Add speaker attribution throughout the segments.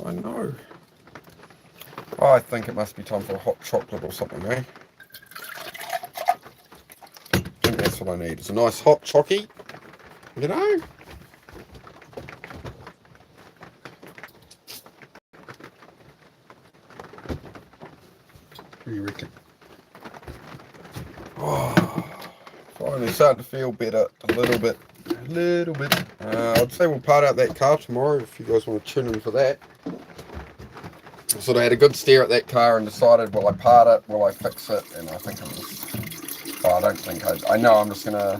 Speaker 1: I know. I think it must be time for a hot chocolate or something, eh? I think that's what I need. It's a nice hot chockey, you know? What do you reckon? Oh, finally starting to feel better a little bit. I'd say we'll part out that car tomorrow if you guys want to tune in for that. I sort of had a good stare at that car and decided, will I part it, will I fix it? And I think I'm just, I don't think I know I'm just going to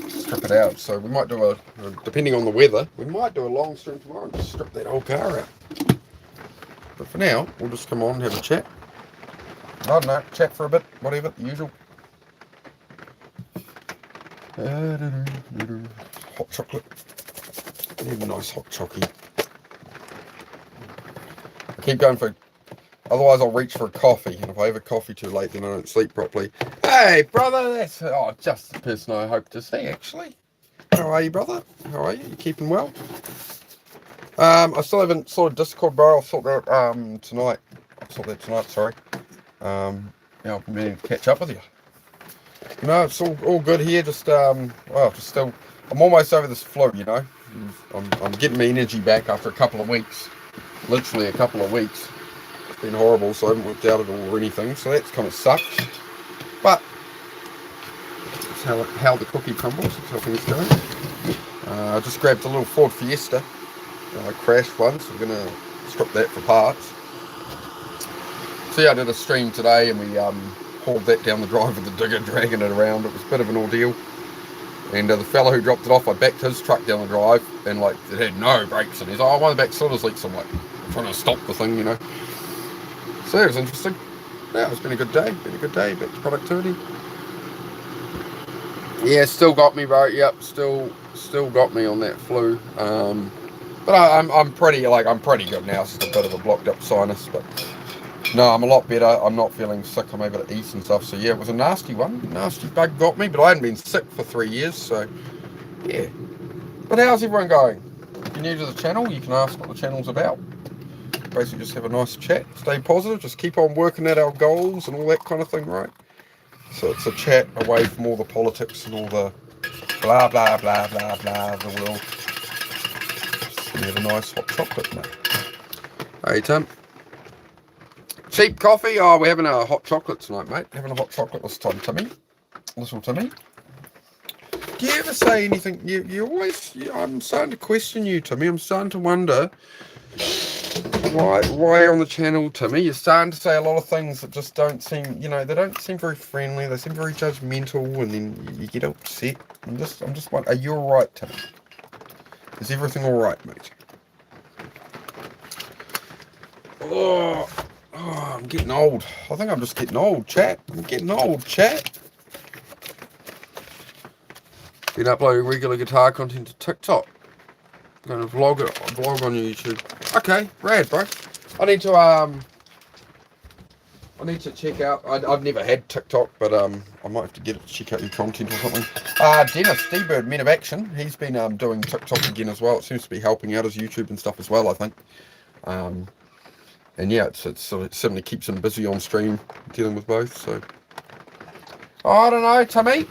Speaker 1: strip it out. So we might do depending on the weather, we might do a long stream tomorrow and just strip that whole car out. But for now, we'll just come on and have a chat. I don't know, chat for a bit, whatever, the usual. Hot chocolate. I need a nice hot chocolate. I keep going for, otherwise I'll reach for a coffee, and if I have a coffee too late, then I don't sleep properly. Hey, brother, that's just the person I hope to see, actually. How are you, brother? How are you? You keeping well? I still haven't sorted Discord, bro. I'll sort that tonight. I'll sort that tonight, sorry. Yeah, I've been meaning to catch up with you. No, it's all good here. Just just still, I'm almost over this flu, you know. I'm getting my energy back after a couple of weeks. Literally a couple of weeks. It's been horrible, so I haven't worked out at all or anything. So that's kind of sucked. But that's how the cookie crumbles. That's how things go. I just grabbed a little Ford Fiesta. I crashed once. I'm going to strip that for parts. So yeah, I did a stream today and we hauled that down the drive with the digger, dragging it around. It was a bit of an ordeal. And the fellow who dropped it off, I backed his truck down the drive and like it had no brakes. And he's like, oh, one of the back cylinders leaks. I'm like trying to stop the thing, you know. So it was interesting. Yeah, it's been a good day. Back to productivity. Yeah, still got me, bro. Yep, still got me on that flu. But I'm pretty good now. It's just a bit of a blocked up sinus, but no, I'm a lot better. I'm not feeling sick. I'm able to eat and stuff. So yeah, it was a nasty one. Nasty bug got me, but I hadn't been sick for 3 years. So yeah. But how's everyone going? If you're new to the channel, you can ask what the channel's about. Basically, just have a nice chat. Stay positive. Just keep on working at our goals and all that kind of thing, right? So it's a chat away from all the politics and all the blah blah blah blah blah of the world. Just have a nice hot chocolate, mate. Hey Tim. Cheap coffee? Oh, we're having a hot chocolate tonight, mate. Having a hot chocolate this time, Timmy. Little Timmy. Do you ever say anything? You always. I'm starting to question you, Timmy. I'm starting to wonder why on the channel, Timmy, you're starting to say a lot of things that just don't seem, they don't seem very friendly. They seem very judgmental, and then you get upset. I'm just wondering, are you all right, Timmy? Is everything all right, mate? Oh, I'm getting old. I think I'm just getting old, chat. I'm getting old, chat. Been uploading regular guitar content to TikTok. I'm going to vlog on YouTube. Okay, rad, bro. I need to check out. I've never had TikTok, but I might have to get it to check out your content or something. Dennis D-Bird, Men of Action. He's been doing TikTok again as well. It seems to be helping out his YouTube and stuff as well, I think. And yeah, it certainly keeps him busy on stream, dealing with both. So I don't know, Timmy.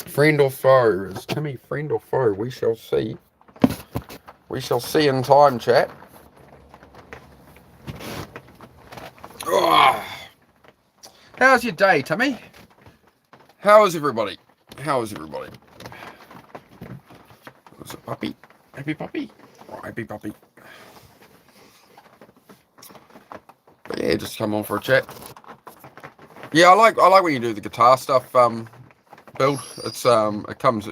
Speaker 1: Friend or foe? Is Timmy friend or foe? We shall see. We shall see in time, chat. Oh. How's your day, Timmy? How is everybody? Was it puppy? Happy puppy? Oh, happy puppy. But yeah, just come on for a chat. Yeah, I like when you do the guitar stuff, build. It's it comes,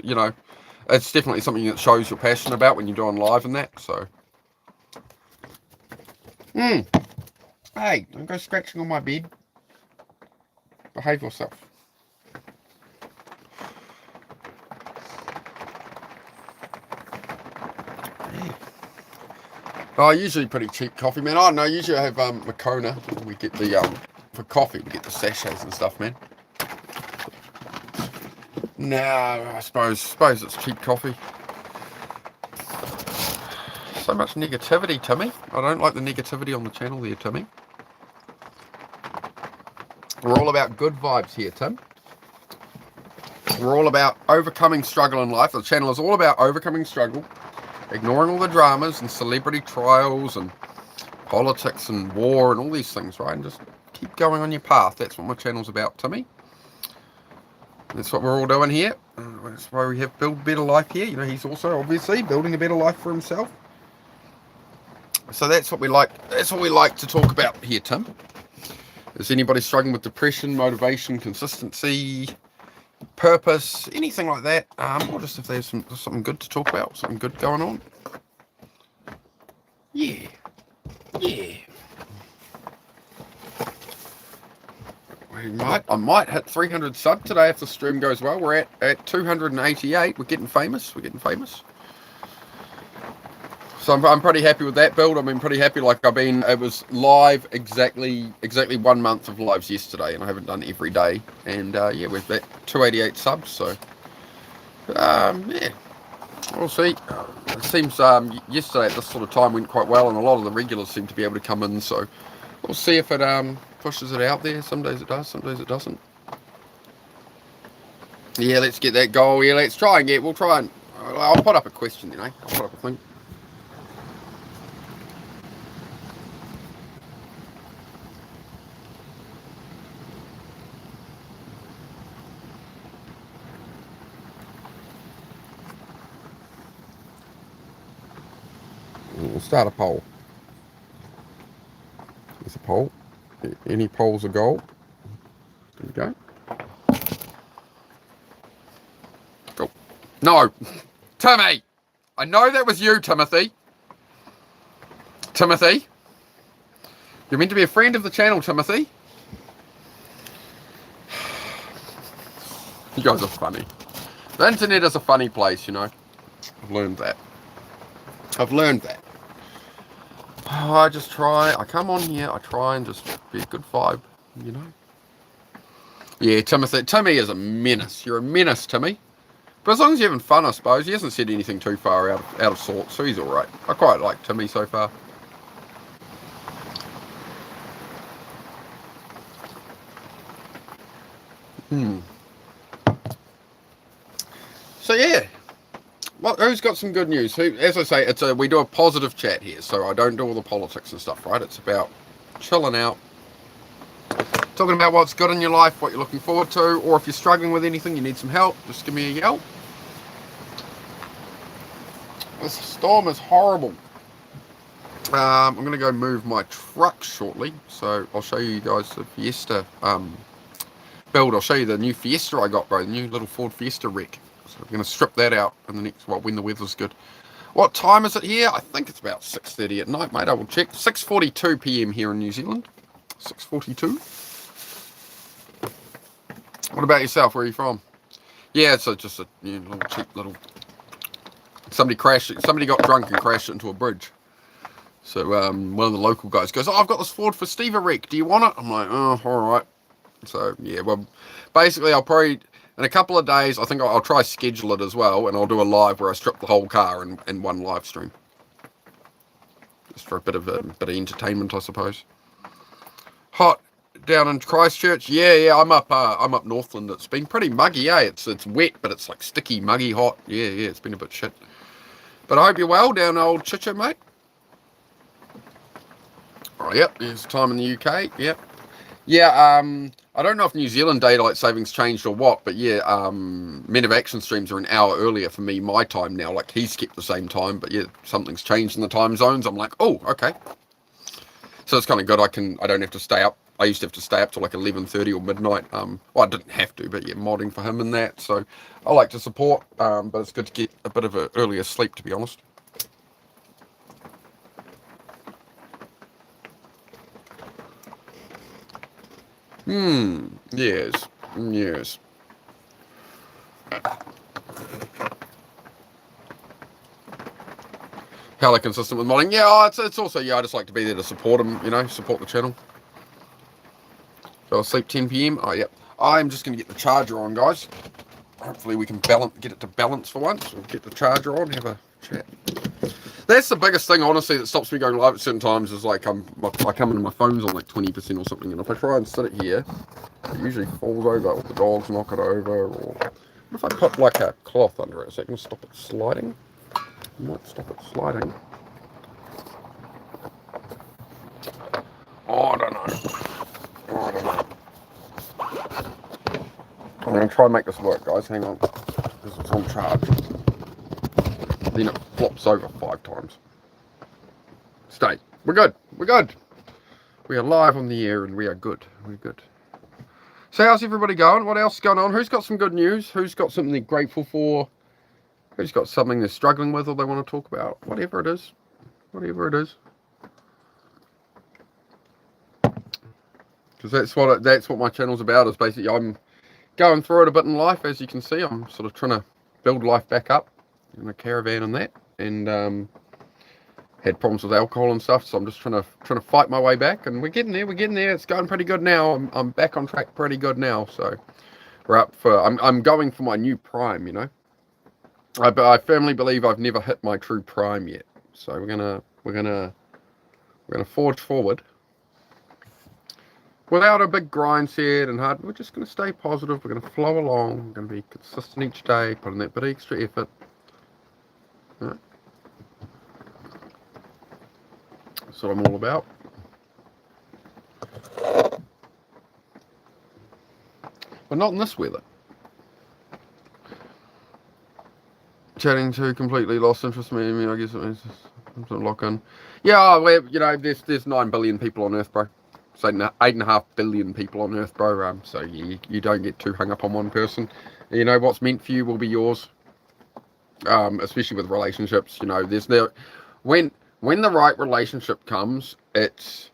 Speaker 1: it's definitely something that shows your passion about when you're doing live and that. So, hey, don't go scratching on my bed. Behave yourself. Yeah. Oh, usually pretty cheap coffee, man. Oh no, usually I have Moccona. We get the for coffee, we get the sachets and stuff, man. No, I suppose it's cheap coffee. so much negativity, Timmy. I don't like the negativity on the channel there, Timmy. We're all about good vibes here, Tim. We're all about overcoming struggle in life. The channel is all about overcoming struggle, ignoring all the dramas and celebrity trials and politics and war and all these things, right? And just keep going on your path. That's what my channel's about, Timmy. That's what we're all doing here. That's why we have Build Better Life here. You know, he's also obviously building a better life for himself. So that's what we like. That's what we like to talk about here, Tim. Is anybody struggling with depression, motivation, consistency, purpose, anything like that? Or just if there's something good to talk about, something good going on. Yeah. I might hit 300 subs today if the stream goes well. We're at 288. We're getting famous. So I'm pretty happy with that build. I've been pretty happy. It was live exactly 1 month of lives yesterday, and I haven't done every day. And yeah, we're at 288 subs. So yeah, we'll see. It seems yesterday at this sort of time went quite well, and a lot of the regulars seem to be able to come in. So we'll see if it pushes it out there. Some days it does, some days it doesn't. Yeah, let's get that goal. Yeah, let's try and get. We'll try and. I'll put up a question then, eh? I'll put up a thing. We'll start a poll. There's a poll. Any polls are gold. There we go. Cool. No! Timmy! I know that was you, Timothy. Timothy? You're meant to be a friend of the channel, Timothy. You guys are funny. The internet is a funny place, you know. I've learned that. I just try. I come on here. I try and just be a good vibe, you know. Yeah, Timothy. Timmy is a menace. You're a menace, Timmy. But as long as you're having fun, I suppose. He hasn't said anything too far out of sorts, so he's all right. I quite like Timmy so far. So yeah. Well, who's got some good news? As I say, we do a positive chat here, so I don't do all the politics and stuff, right? It's about chilling out, talking about what's good in your life, what you're looking forward to, or if you're struggling with anything, you need some help, just give me a yell. This storm is horrible. I'm going to go move my truck shortly, so I'll show you guys the Fiesta build. I'll show you the new Fiesta I got, bro, the new little Ford Fiesta wreck. So I'm going to strip that out in the next, when the weather's good. What time is it here? I think it's about 6:30 at night, mate. I will check. 6:42 p.m. here in New Zealand. 6:42. What about yourself? Where are you from? Yeah, it's just a little cheap little. Somebody got drunk and crashed into a bridge. So one of the local guys goes, "Oh, I've got this Ford Fiesta wreck. Do you want it?" I'm like, "Oh, all right." So yeah, well, basically I'll probably. In a couple of days, I think I'll try schedule it as well, and I'll do a live where I strip the whole car in one live stream, just for a bit of entertainment, I suppose. Hot down in Christchurch, yeah, I'm up Northland. It's been pretty muggy, eh? It's wet, but it's like sticky, muggy, hot. Yeah, it's been a bit shit. But I hope you're well down old Chicha, mate. Oh, yep, there's time in the UK. Yep. Yeah, I don't know if New Zealand daylight savings changed or what, but yeah, Men of Action streams are an hour earlier for me, my time now. Like, he's kept the same time, but yeah, something's changed in the time zones. I'm like, oh, okay. So it's kind of good. I don't have to stay up. I used to have to stay up till like 11:30 or midnight. Well, I didn't have to, but yeah, modding for him and that. So I like to support, but it's good to get a bit of an earlier sleep, to be honest. Yes. How they're consistent with modding. Yeah, it's also, yeah, I just like to be there to support them, you know, support the channel. So I'll sleep 10 p.m. Oh, yep. I'm just going to get the charger on, guys. Hopefully we can get it to balance for once. We'll get the charger on, have a chat. That's the biggest thing, honestly, that stops me going live at certain times is like I come in and my phone's on like 20% or something, and if I try and sit it here, it usually falls over, or the dogs knock it over, or what if I put like a cloth under it? Is that going to stop it sliding? It might stop it sliding. Oh, I don't know. I'm going to try and make this work, guys. Hang on. Because it's on charge. Then it flops over 5 times. Stay. We're good. We're good. We are live on the air and we are good. We're good. So how's everybody going? What else is going on? Who's got some good news? Who's got something they're grateful for? Who's got something they're struggling with or they want to talk about? Whatever it is. Whatever it is. Because that's what my channel's about, is basically I'm going through it a bit in life. As you can see, I'm sort of trying to build life back up in a caravan and that, and had problems with alcohol and stuff, so I'm just trying to fight my way back, and we're getting there. It's going pretty good now. I'm back on track pretty good now, so we're up for I'm going for my new prime, you know. I firmly believe I've never hit my true prime yet, so we're gonna forge forward without a big grind set and hard. We're just gonna stay positive. We're gonna flow along. We're gonna be consistent each day, put in that bit of extra effort. Right. That's what I'm all about. But not in this weather. Chatting to completely lost interest in me, I guess it means some lock in. Yeah, you know, there's 9 billion people on Earth, bro. So 8.5 billion people on Earth, bro. So you don't get too hung up on one person. You know, what's meant for you will be yours. Especially with relationships, you know, when the right relationship comes, it's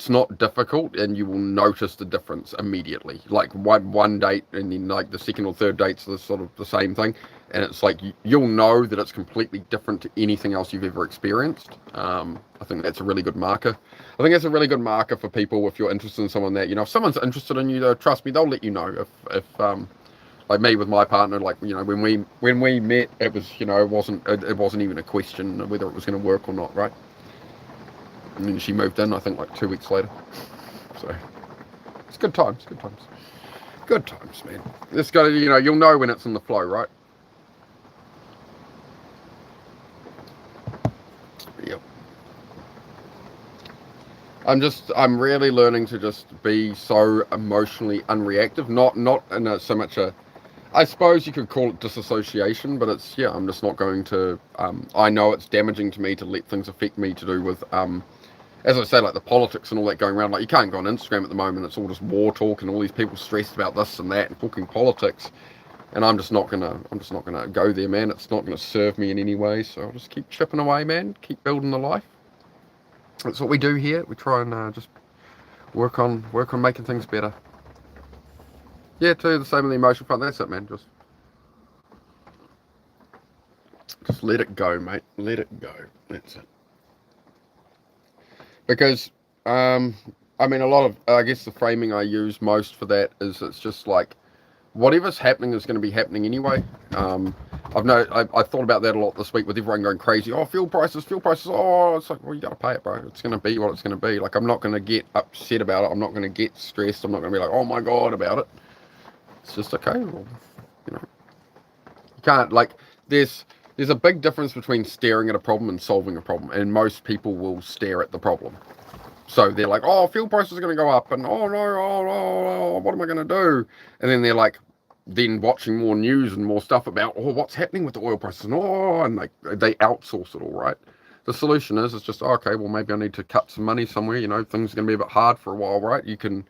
Speaker 1: not difficult, and you will notice the difference immediately. Like one date, and then like the second or third date's the sort of the same thing, and it's like you'll know that it's completely different to anything else you've ever experienced. I think that's a really good marker. I think it's a really good marker for people if you're interested in someone that, you know, if someone's interested in you, though, trust me, they'll let you know. If like me with my partner, like, you know, when we met, it was, you know, it wasn't even a question whether it was going to work or not, right? And then she moved in, I think, like 2 weeks later. So it's good times, man. It's got to, you know, you'll know when it's in the flow, right? Yep. I'm really learning to just be so emotionally unreactive, not in so much a, I suppose you could call it disassociation, but it's, yeah, I'm just not going to, I know it's damaging to me to let things affect me to do with, as I say, like the politics and all that going around. Like, you can't go on Instagram at the moment, it's all just war talk and all these people stressed about this and that and talking politics, and I'm just not gonna go there, man. It's not gonna serve me in any way, so I'll just keep chipping away, man, keep building the life. That's what we do here. We try and just work on making things better. Yeah, too, the same with the emotional front. That's it, man. Just let it go, mate. Let it go. That's it. Because, I mean, a lot of, I guess the framing I use most for that is it's just like, whatever's happening is going to be happening anyway. I thought about that a lot this week with everyone going crazy. Oh, fuel prices. Oh, it's like, well, you got to pay it, bro. It's going to be what it's going to be. Like, I'm not going to get upset about it. I'm not going to get stressed. I'm not going to be like, oh my God, about it. It's just okay. Well, you know, you can't, like, there's a big difference between staring at a problem and solving a problem, and most people will stare at the problem. So they're like, oh, fuel prices are going to go up, and oh no, what am I going to do? And then they're like, then watching more news and more stuff about, oh, what's happening with the oil prices, and like they outsource it all, right? The solution is, it's just, okay, well, maybe I need to cut some money somewhere. You know, things are going to be a bit hard for a while, right? You can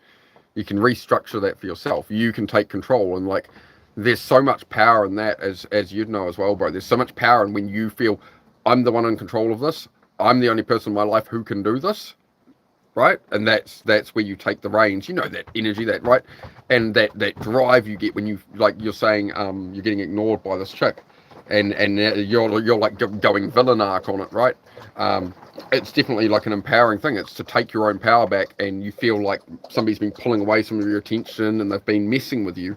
Speaker 1: restructure that for yourself. You can take control, and like, there's so much power in that, as you'd know as well, bro. There's so much power in when you feel, I'm the one in control of this. I'm the only person in my life who can do this, right? And that's where you take the reins. You know, that energy, that, right? And that drive you get when you, like you're saying, you're getting ignored by this chick, and you're like going villain arc on it, right? It's definitely like an empowering thing. It's to take your own power back, and you feel like somebody's been pulling away some of your attention and they've been messing with you.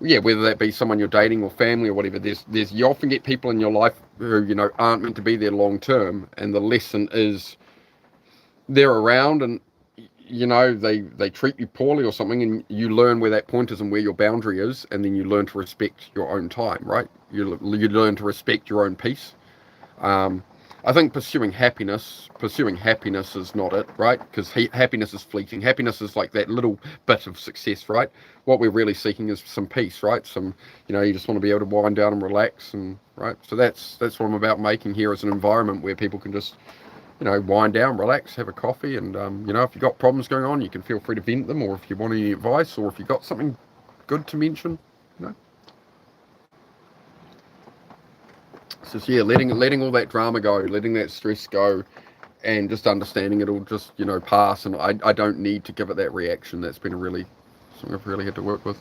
Speaker 1: yeah, whether that be someone you're dating or family or whatever, there's you often get people in your life who, you know, aren't meant to be there long term, and the lesson is they're around and, you know, they treat you poorly or something, and you learn where that point is and where your boundary is, and then you learn to respect your own time, right? You learn to respect your own peace. um, I think pursuing happiness is not it, right? Because happiness is fleeting. Happiness is like that little bit of success, right? What we're really seeking is some peace, right? Some, you know, you just want to be able to wind down and relax, and right. So that's what I'm about making here, as an environment where people can just, you know, wind down, relax, have a coffee, and you know, if you've got problems going on, you can feel free to vent them, or if you want any advice, or if you've got something good to mention, you know. So yeah, letting all that drama go, letting that stress go, and just understanding it'll just, you know, pass, and I don't need to give it that reaction. That's been really something I've really had to work with.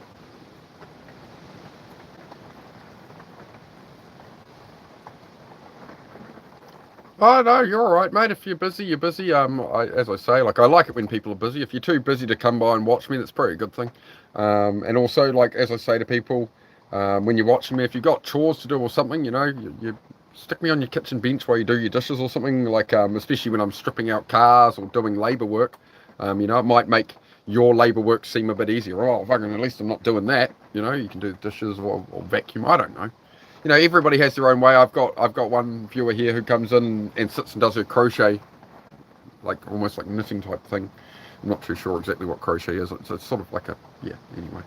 Speaker 1: Oh no, you're all right, mate. If you're busy, you're busy. As I say, like, I like it when people are busy. If you're too busy to come by and watch me, that's probably a good thing. And also, like, as I say to people, when you're watching me, if you've got chores to do or something, you know, you stick me on your kitchen bench while you do your dishes or something. Like, especially when I'm stripping out cars or doing labour work. You know, it might make your labour work seem a bit easier. Oh, fucking, at least I'm not doing that. You know, you can do the dishes or vacuum. I don't know. You know, everybody has their own way. I've got one viewer here who comes in and sits and does her crochet, like almost like knitting type thing. I'm not too sure exactly what crochet is. It's sort of like a, yeah. Anyway,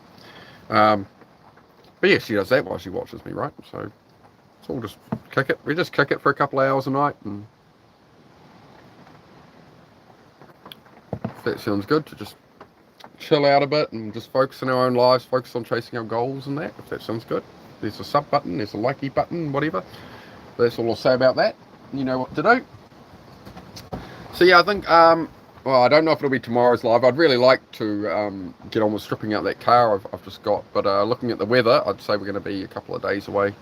Speaker 1: um, but yeah, she does that while she watches me, right? So it's all just kick it. We just kick it for a couple of hours a night, and if that sounds good, to just chill out a bit and just focus on our own lives, focus on chasing our goals and that. If that sounds good. There's a sub button, there's a likey button, whatever. That's all I'll say about that. You know what to do. So yeah, I think, well, I don't know if it'll be tomorrow's live. I'd really like to get on with stripping out that car I've just got. But looking at the weather, I'd say we're going to be a couple of days away.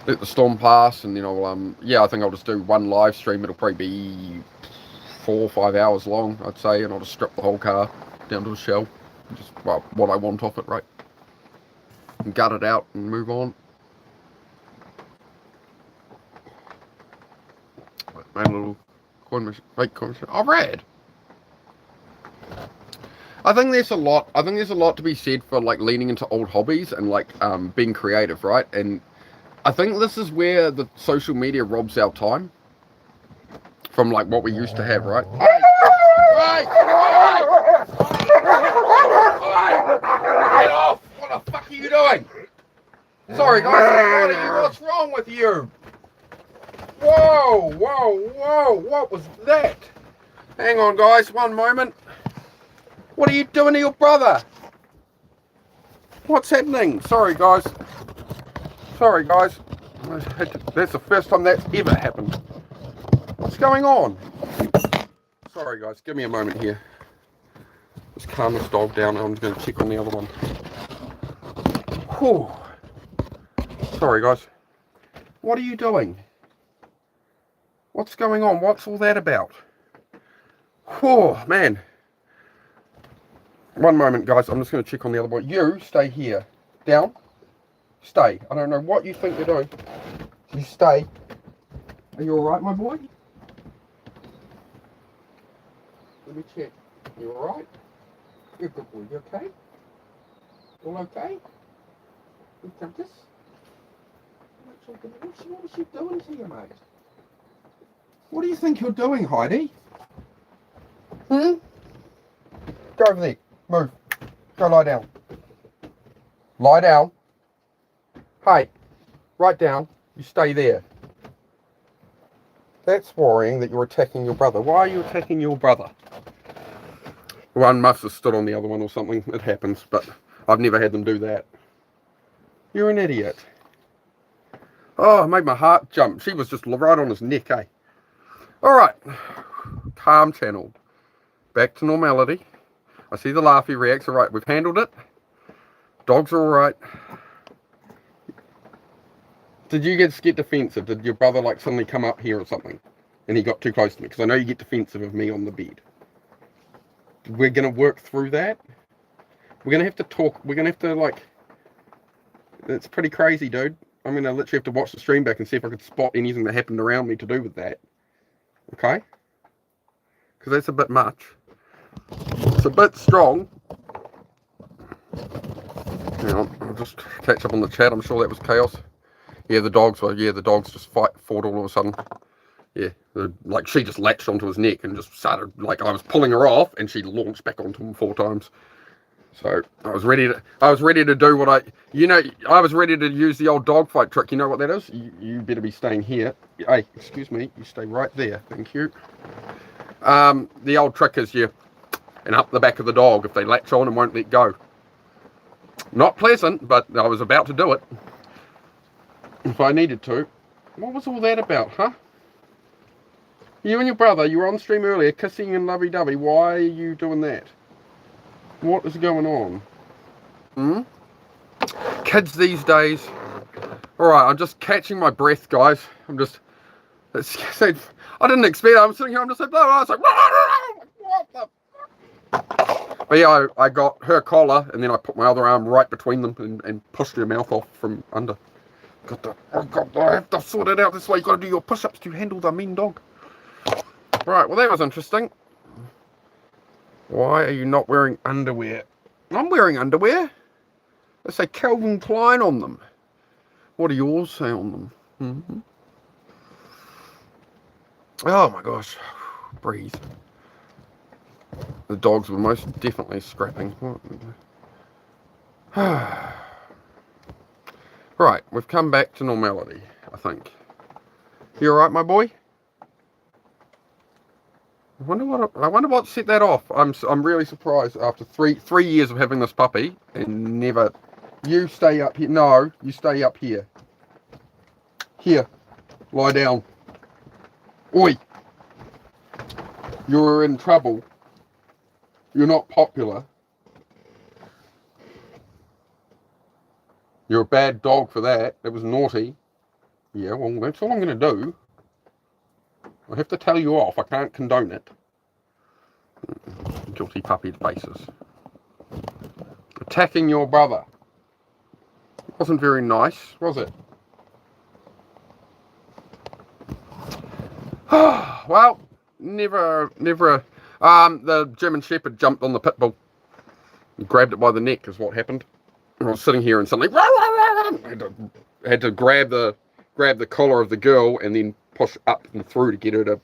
Speaker 1: Let the storm pass, and, you know, yeah, I think I'll just do one live stream. It'll probably be 4 or 5 hours long, I'd say, and I'll just strip the whole car down to the shell. Just, well, what I want off it, right? And gut it out and move on. Made a little coin machine, fake coin machine. Oh, rad! I think there's a lot. I think there's a lot to be said for, like, leaning into old hobbies and, like, being creative, right? And I think this is where the social media robs our time from, like, what we used to have, right? Hey! Get off! What the fuck are you doing? Sorry, guys. What's wrong with you? Whoa, whoa, whoa. What was that? Hang on, guys. One moment. What are you doing to your brother? What's happening? Sorry, guys. Sorry, guys. That's the first time that's ever happened. What's going on? Sorry, guys. Give me a moment here. Just calm this dog down. I'm going to check on the other one. Whew. Sorry, guys. What are you doing? What's going on? What's all that about? Oh, man. One moment, guys. I'm just going to check on the other boy. You stay here. Down. Stay. I don't know what you think you're doing. You stay. Are you alright, my boy? Let me check. You alright? You're a good boy. You okay? All okay? You come this? What is she doing to you, mate? What do you think you're doing, Heidi? Hmm? Go over there. Move. Go lie down. Lie down. Hey, right down. You stay there. That's worrying that you're attacking your brother. Why are you attacking your brother? One must have stood on the other one or something. It happens, but I've never had them do that. You're an idiot. Oh, it made my heart jump. She was just right on his neck, eh? Alright. Calm channeled. Back to normality. I see the laugh, he reacts. Alright, we've handled it. Dogs are alright. Did you get defensive? Did your brother, like, suddenly come up here or something? And he got too close to me? Because I know you get defensive of me on the bed. We're going to work through that. We're going to have to talk. We're going to have to, like... It's pretty crazy, dude. I'm going to literally have to watch the stream back and see if I could spot anything that happened around me to do with that. Okay? Because that's a bit much. It's a bit strong. Hang on, I'll just catch up on the chat. I'm sure that was chaos. Yeah, the dogs just fought all of a sudden. Yeah, like she just latched onto his neck and just started, like I was pulling her off and she launched back onto him 4 times. So I was ready to do what I was ready to use the old dog fight trick. You know what that is? You better be staying here. Hey, excuse me, you stay right there. Thank you. The old trick is and up the back of the dog if they latch on and won't let go. Not pleasant, but I was about to do it. If I needed to. What was all that about, huh? You and your brother, you were on stream earlier, kissing and lovey-dovey. Why are you doing that? What is going on? Kids these days. Alright, I'm just catching my breath, guys. I didn't expect it. I'm sitting here, I'm just like, blah, blah, I was like, what the fuck? But yeah, I got her collar, and then I put my other arm right between them and pushed her mouth off from under. I have to sort it out this way. You've got to do your push-ups to handle the mean dog. Right, well that was interesting. Why are you not wearing underwear? I'm wearing underwear. They say Calvin Klein on them. What do yours say on them? Oh my gosh. Breathe. The dogs were most definitely scrapping. Right, we've come back to normality, I think. You alright, my boy? I wonder what set that off. I'm really surprised after three years of having this puppy and never. You stay up here. No, you stay up here. Here, lie down. Oi! You're in trouble. You're not popular. You're a bad dog for that. It was naughty. Yeah, well, that's all I'm going to do. I have to tell you off. I can't condone it. Guilty puppy faces. Attacking your brother. Wasn't very nice, was it? Well, never. The German Shepherd jumped on the pit bull. He grabbed it by the neck is what happened. I was sitting here and suddenly had to grab the collar of the girl and then push up and through to get her to.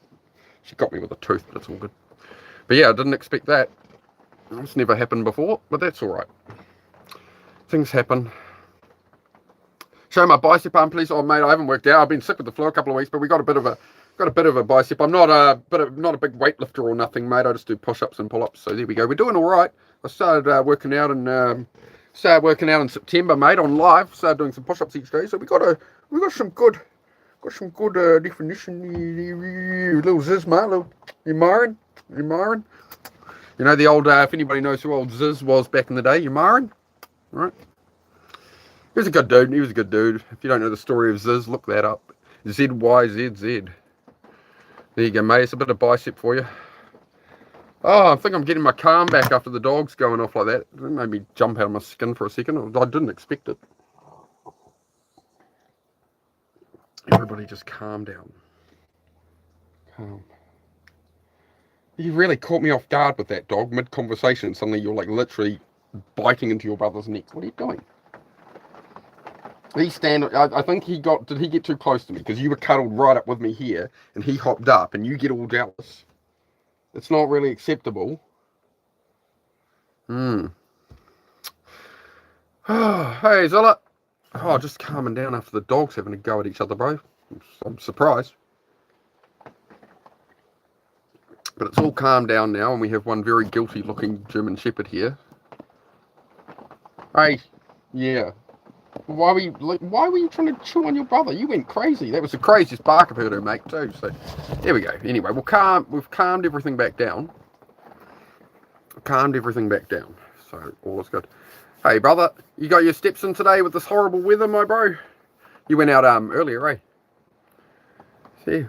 Speaker 1: She got me with a tooth, but it's all good. But yeah, I didn't expect that. It's never happened before, but that's all right. Things happen. Show my bicep arm, please. Oh mate, I haven't worked out. I've been sick with the flu a couple of weeks, but we got a bit of a bicep. I'm not a big weightlifter or nothing, mate. I just do push-ups and pull-ups. So there we go. We're doing all right. I started working out in September, mate, on live. Started doing some push-ups each day. So we got some good definition. Little Ziz, mate. You admiring? You know the old. If anybody knows who old Ziz was back in the day, you admiring? Right. He was a good dude. If you don't know the story of Ziz, look that up. ZYZZ. There you go, mate. It's a bit of bicep for you. Oh, I think I'm getting my calm back after the dogs going off like that. It made me jump out of my skin for a second. I didn't expect it. Everybody just calm down. Calm. You really caught me off guard with that dog mid-conversation. Suddenly you're like literally biting into your brother's neck. What are you doing? I think did he get too close to me? Because you were cuddled right up with me here, and he hopped up, and you get all jealous. It's not really acceptable. Hey, Zilla. Oh, just calming down after the dogs having a go at each other, bro. I'm surprised. But it's all calmed down now, and we have one very guilty-looking German Shepherd here. Hey, yeah. Why were you trying to chew on your brother? You went crazy. That was the craziest bark I've heard her make too. So there we go. Anyway, we've calmed everything back down. So all is good. Hey brother, you got your steps in today with this horrible weather, my bro? You went out earlier, eh? See,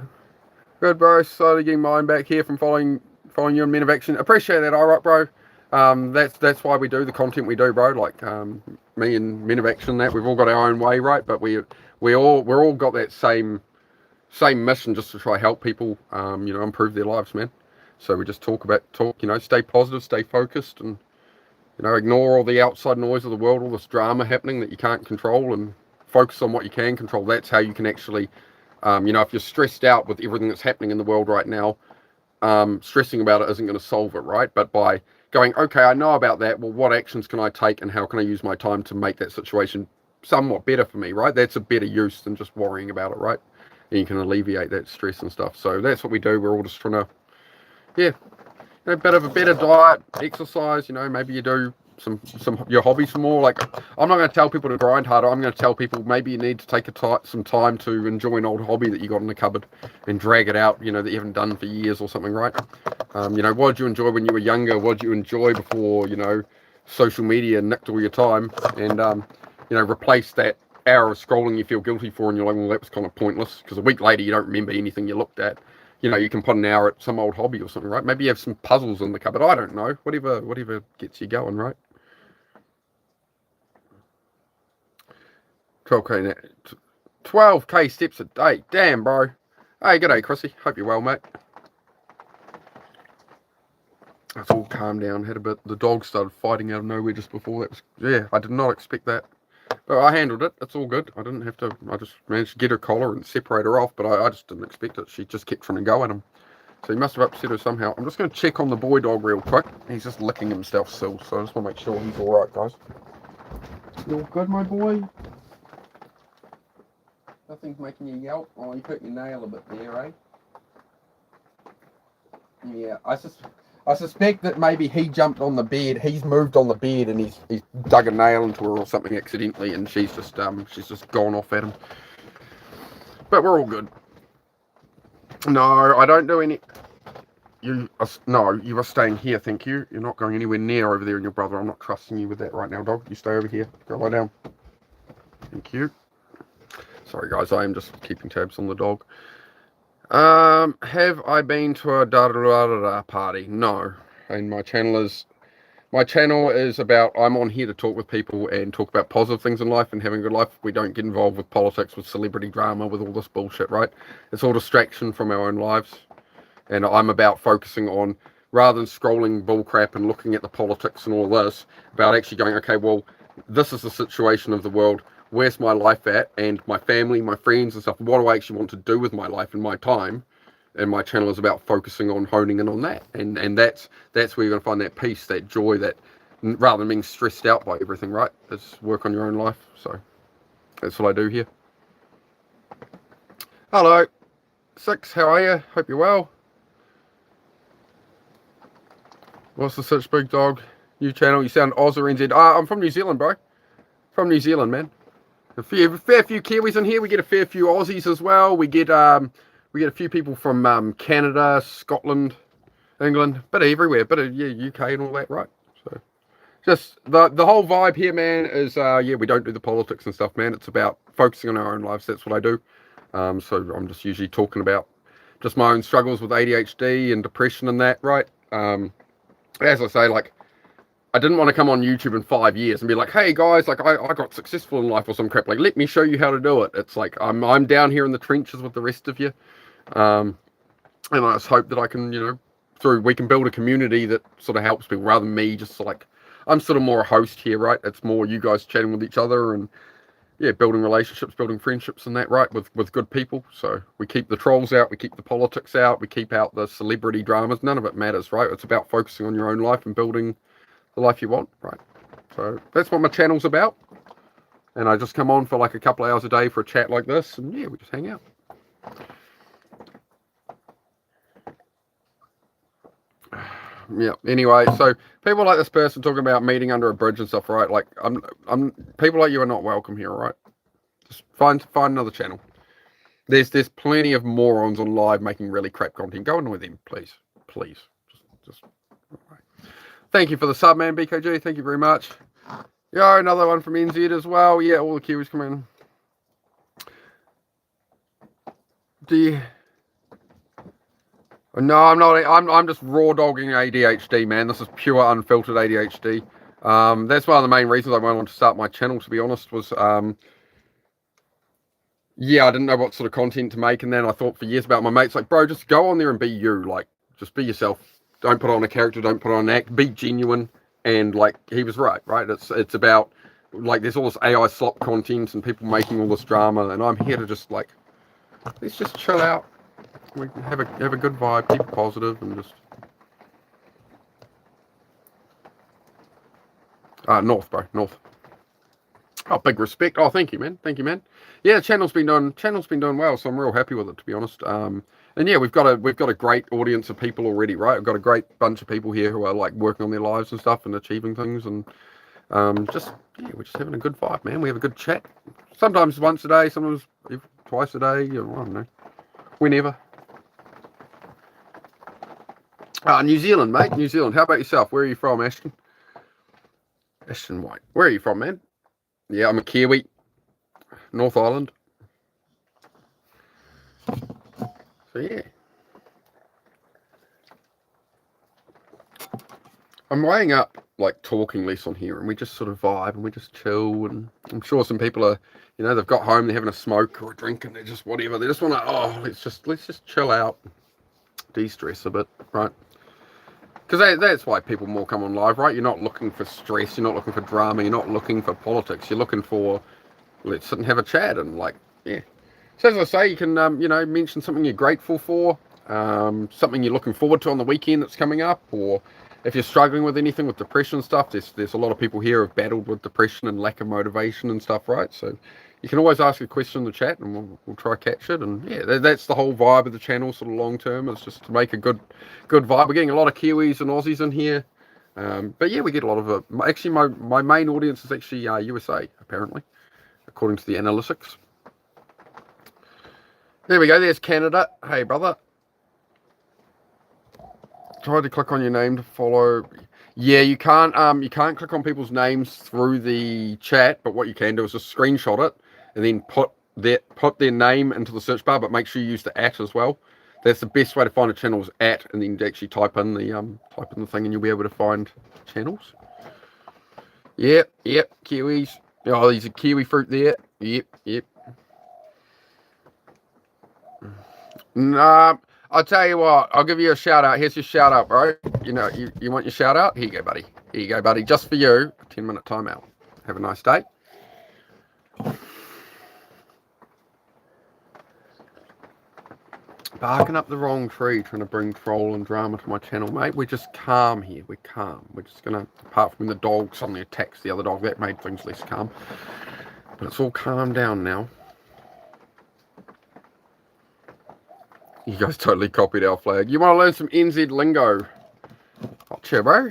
Speaker 1: good bro. Slowly getting mine back here from following you in Men of Action. Appreciate that, alright, bro. That's why we do the content we do, bro. Like me and Men of Action, that we've all got our own way, right? But we're all got that same mission, just to try help people, improve their lives, man. So we just talk, stay positive, stay focused, and ignore all the outside noise of the world, all this drama happening that you can't control, and focus on what you can control. That's how you can actually, if you're stressed out with everything that's happening in the world right now, stressing about it isn't going to solve it, right? But by going, okay, I know about that, well, what actions can I take, and how can I use my time to make that situation somewhat better for me, right? That's a better use than just worrying about it, right? And you can alleviate that stress and stuff. So that's what we do. We're all just trying to, a bit of a better diet, exercise, maybe you do some your hobbies some more. Like, I'm not going to tell people to grind harder. I'm going to tell people maybe you need to take some time to enjoy an old hobby that you got in the cupboard and drag it out, that you haven't done for years or something, right? What did you enjoy when you were younger? What did you enjoy before, social media nicked all your time? And, replace that hour of scrolling you feel guilty for, and you're like, well, that was kind of pointless, because a week later you don't remember anything you looked at. You can put an hour at some old hobby or something, right? Maybe you have some puzzles in the cupboard. I don't know. Whatever gets you going, right? 12k steps a day. Damn, bro. Hey, g'day, Chrissy. Hope you're well, mate. It's all calmed down. Had a bit. The dog started fighting out of nowhere just before that. I did not expect that. But I handled it. It's all good. I didn't have to. I just managed to get her collar and separate her off, but I just didn't expect it. She just kept trying to go at him. So he must have upset her somehow. I'm just going to check on the boy dog real quick. He's just licking himself still, so I just want to make sure he's alright, guys. You all good, my boy? Nothing's making you yelp? Oh, you hurt your nail a bit there, eh? Yeah, I suspect that maybe he jumped on the bed. He's moved on the bed and he's dug a nail into her or something accidentally, and she's just gone off at him. But we're all good. No, I don't do any. You are staying here, thank you. You're not going anywhere near over there and your brother. I'm not trusting you with that right now, dog. You stay over here. Go lie down. Thank you. Sorry, guys. I am just keeping tabs on the dog. Have I been to a da-da-da-da-da party? No. And my channel is about, I'm on here to talk with people and talk about positive things in life and having a good life. We don't get involved with politics, with celebrity drama, with all this bullshit, right? It's all distraction from our own lives. And I'm about focusing on, rather than scrolling bullcrap and looking at the politics and all this, about actually going, okay, well, this is the situation of the world. Where's my life at? And my family, my friends and stuff. What do I actually want to do with my life and my time? And my channel is about focusing on honing in on that. And that's where you're going to find that peace, that joy, that rather than being stressed out by everything, right? It's work on your own life. So that's what I do here. Hello. Six, how are you? Hope you're well. What's the such big dog? New channel. You sound Oz or NZ. I'm from New Zealand, bro. From New Zealand, man. A fair few Kiwis in here. We get a fair few Aussies as well. We get a few people from Canada, Scotland, England, bit of everywhere, bit of UK and all that, right? So just the whole vibe here, man, is we don't do the politics and stuff, man. It's about focusing on our own lives. That's what I do. So I'm just usually talking about just my own struggles with ADHD and depression and that, right? As I say, like, I didn't want to come on YouTube in 5 years and be like, hey guys, like I got successful in life or some crap. Like, let me show you how to do it. It's like I'm down here in the trenches with the rest of you. And I just hope that I can, we can build a community that sort of helps people rather than me just like, I'm sort of more a host here, right? It's more you guys chatting with each other and building relationships, building friendships and that, right? With good people. So we keep the trolls out, we keep the politics out, we keep out the celebrity dramas. None of it matters, right? It's about focusing on your own life and building the life you want, right? So that's what my channel's about. And I just come on for like a couple of hours a day for a chat like this, and we just hang out. Yeah. Anyway, so people like this person talking about meeting under a bridge and stuff, right? Like, I'm people like you are not welcome here, right? Just find another channel. There's plenty of morons on live making really crap content. Go in with them, please. Just. Right. Thank you for the sub, man, BKG. Thank you very much. Yeah, another one from NZ as well. Yeah, all the Kiwis come in. No, I'm not. I'm just raw dogging ADHD, man. This is pure unfiltered ADHD. That's one of the main reasons I wanted to start my channel. To be honest, was yeah, I didn't know what sort of content to make, and then I thought for years about my mates, like, bro, just go on there and be you, like, just be yourself. Don't put on a character, don't put on an act, be genuine. And like he was right? It's about like there's all this AI slop content and people making all this drama, and I'm here to just like let's just chill out. We can have a good vibe, keep it positive, and just north, bro, north. Oh, big respect. Oh, thank you, man. Thank you, man. Yeah, channel's been doing well, so I'm real happy with it, to be honest. And yeah, we've got a great audience of people already, right? We've got a great bunch of people here who are like working on their lives and stuff and achieving things, and just yeah, we're just having a good vibe, man. We have a good chat. Sometimes once a day, sometimes twice a day. I don't know, whenever. New Zealand, mate. New Zealand. How about yourself? Where are you from, Ashton? Ashton White. Where are you from, man? Yeah, I'm a Kiwi. North Island. So yeah. I'm weighing up like talking less on here, and we just sort of vibe and we just chill. And I'm sure some people are, they've got home, they're having a smoke or a drink, and they're just whatever. They just want to, let's just chill out, de-stress a bit, right? Because that's why people more come on live, right? You're not looking for stress, you're not looking for drama, you're not looking for politics. You're looking for let's sit and have a chat and like, yeah. So as I say, you can mention something you're grateful for, something you're looking forward to on the weekend that's coming up, or if you're struggling with anything with depression stuff. There's a lot of people here who have battled with depression and lack of motivation and stuff, right? So you can always ask a question in the chat, and we'll try to catch it. And yeah, that's the whole vibe of the channel, sort of long term, is just to make a good vibe. We're getting a lot of Kiwis and Aussies in here, but yeah, we get a lot of actually, my main audience is actually USA, apparently, according to the analytics. There we go. There's Canada. Hey, brother. Try to click on your name to follow. Yeah, you can't click on people's names through the chat, but what you can do is just screenshot it and then put their name into the search bar, but make sure you use the @ as well. That's the best way to find a channel is @ and then actually type in the thing, and you'll be able to find channels. Yep, Kiwis. Oh, there's a kiwi fruit there. Yep. Nah, I'll tell you what, I'll give you a shout out. Here's your shout out, bro. You want your shout out? Here you go, buddy. Here you go, buddy. Just for you, a 10-minute timeout. Have a nice day. Barking up the wrong tree, trying to bring troll and drama to my channel, mate. We're just calm here. We're calm. We're just going to, apart from the dog suddenly attacks the other dog, that made things less calm. But it's all calmed down now. You guys totally copied our flag. You want to learn some NZ lingo? Oh, cheer, bro.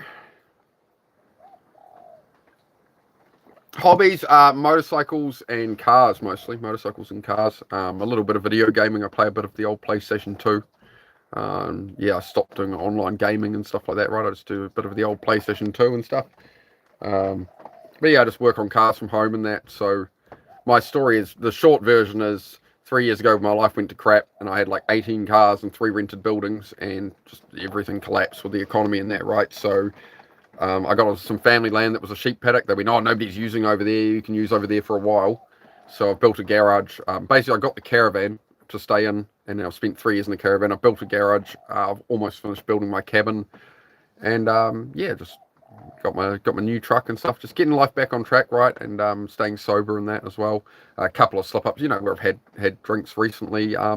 Speaker 1: Hobbies are motorcycles and cars, mostly. Motorcycles and cars. A little bit of video gaming. I play a bit of the old PlayStation 2. Yeah, I stopped doing online gaming and stuff like that, right? I just do a bit of the old PlayStation 2 and stuff. But yeah, I just work on cars from home and that. So my story is, the short version is, 3 years ago, my life went to crap, and I had like 18 cars and 3 rented buildings, and just everything collapsed with the economy and that, right? So I got some family land that was a sheep paddock that nobody's using over there. You can use over there for a while. So I've built a garage. Basically, I got the caravan to stay in, and I've spent 3 years in the caravan. I've built a garage. I've almost finished building my cabin, and yeah, just got my new truck and stuff, just getting life back on track, right? And staying sober in that as well. A couple of slip ups, where I've had drinks recently. I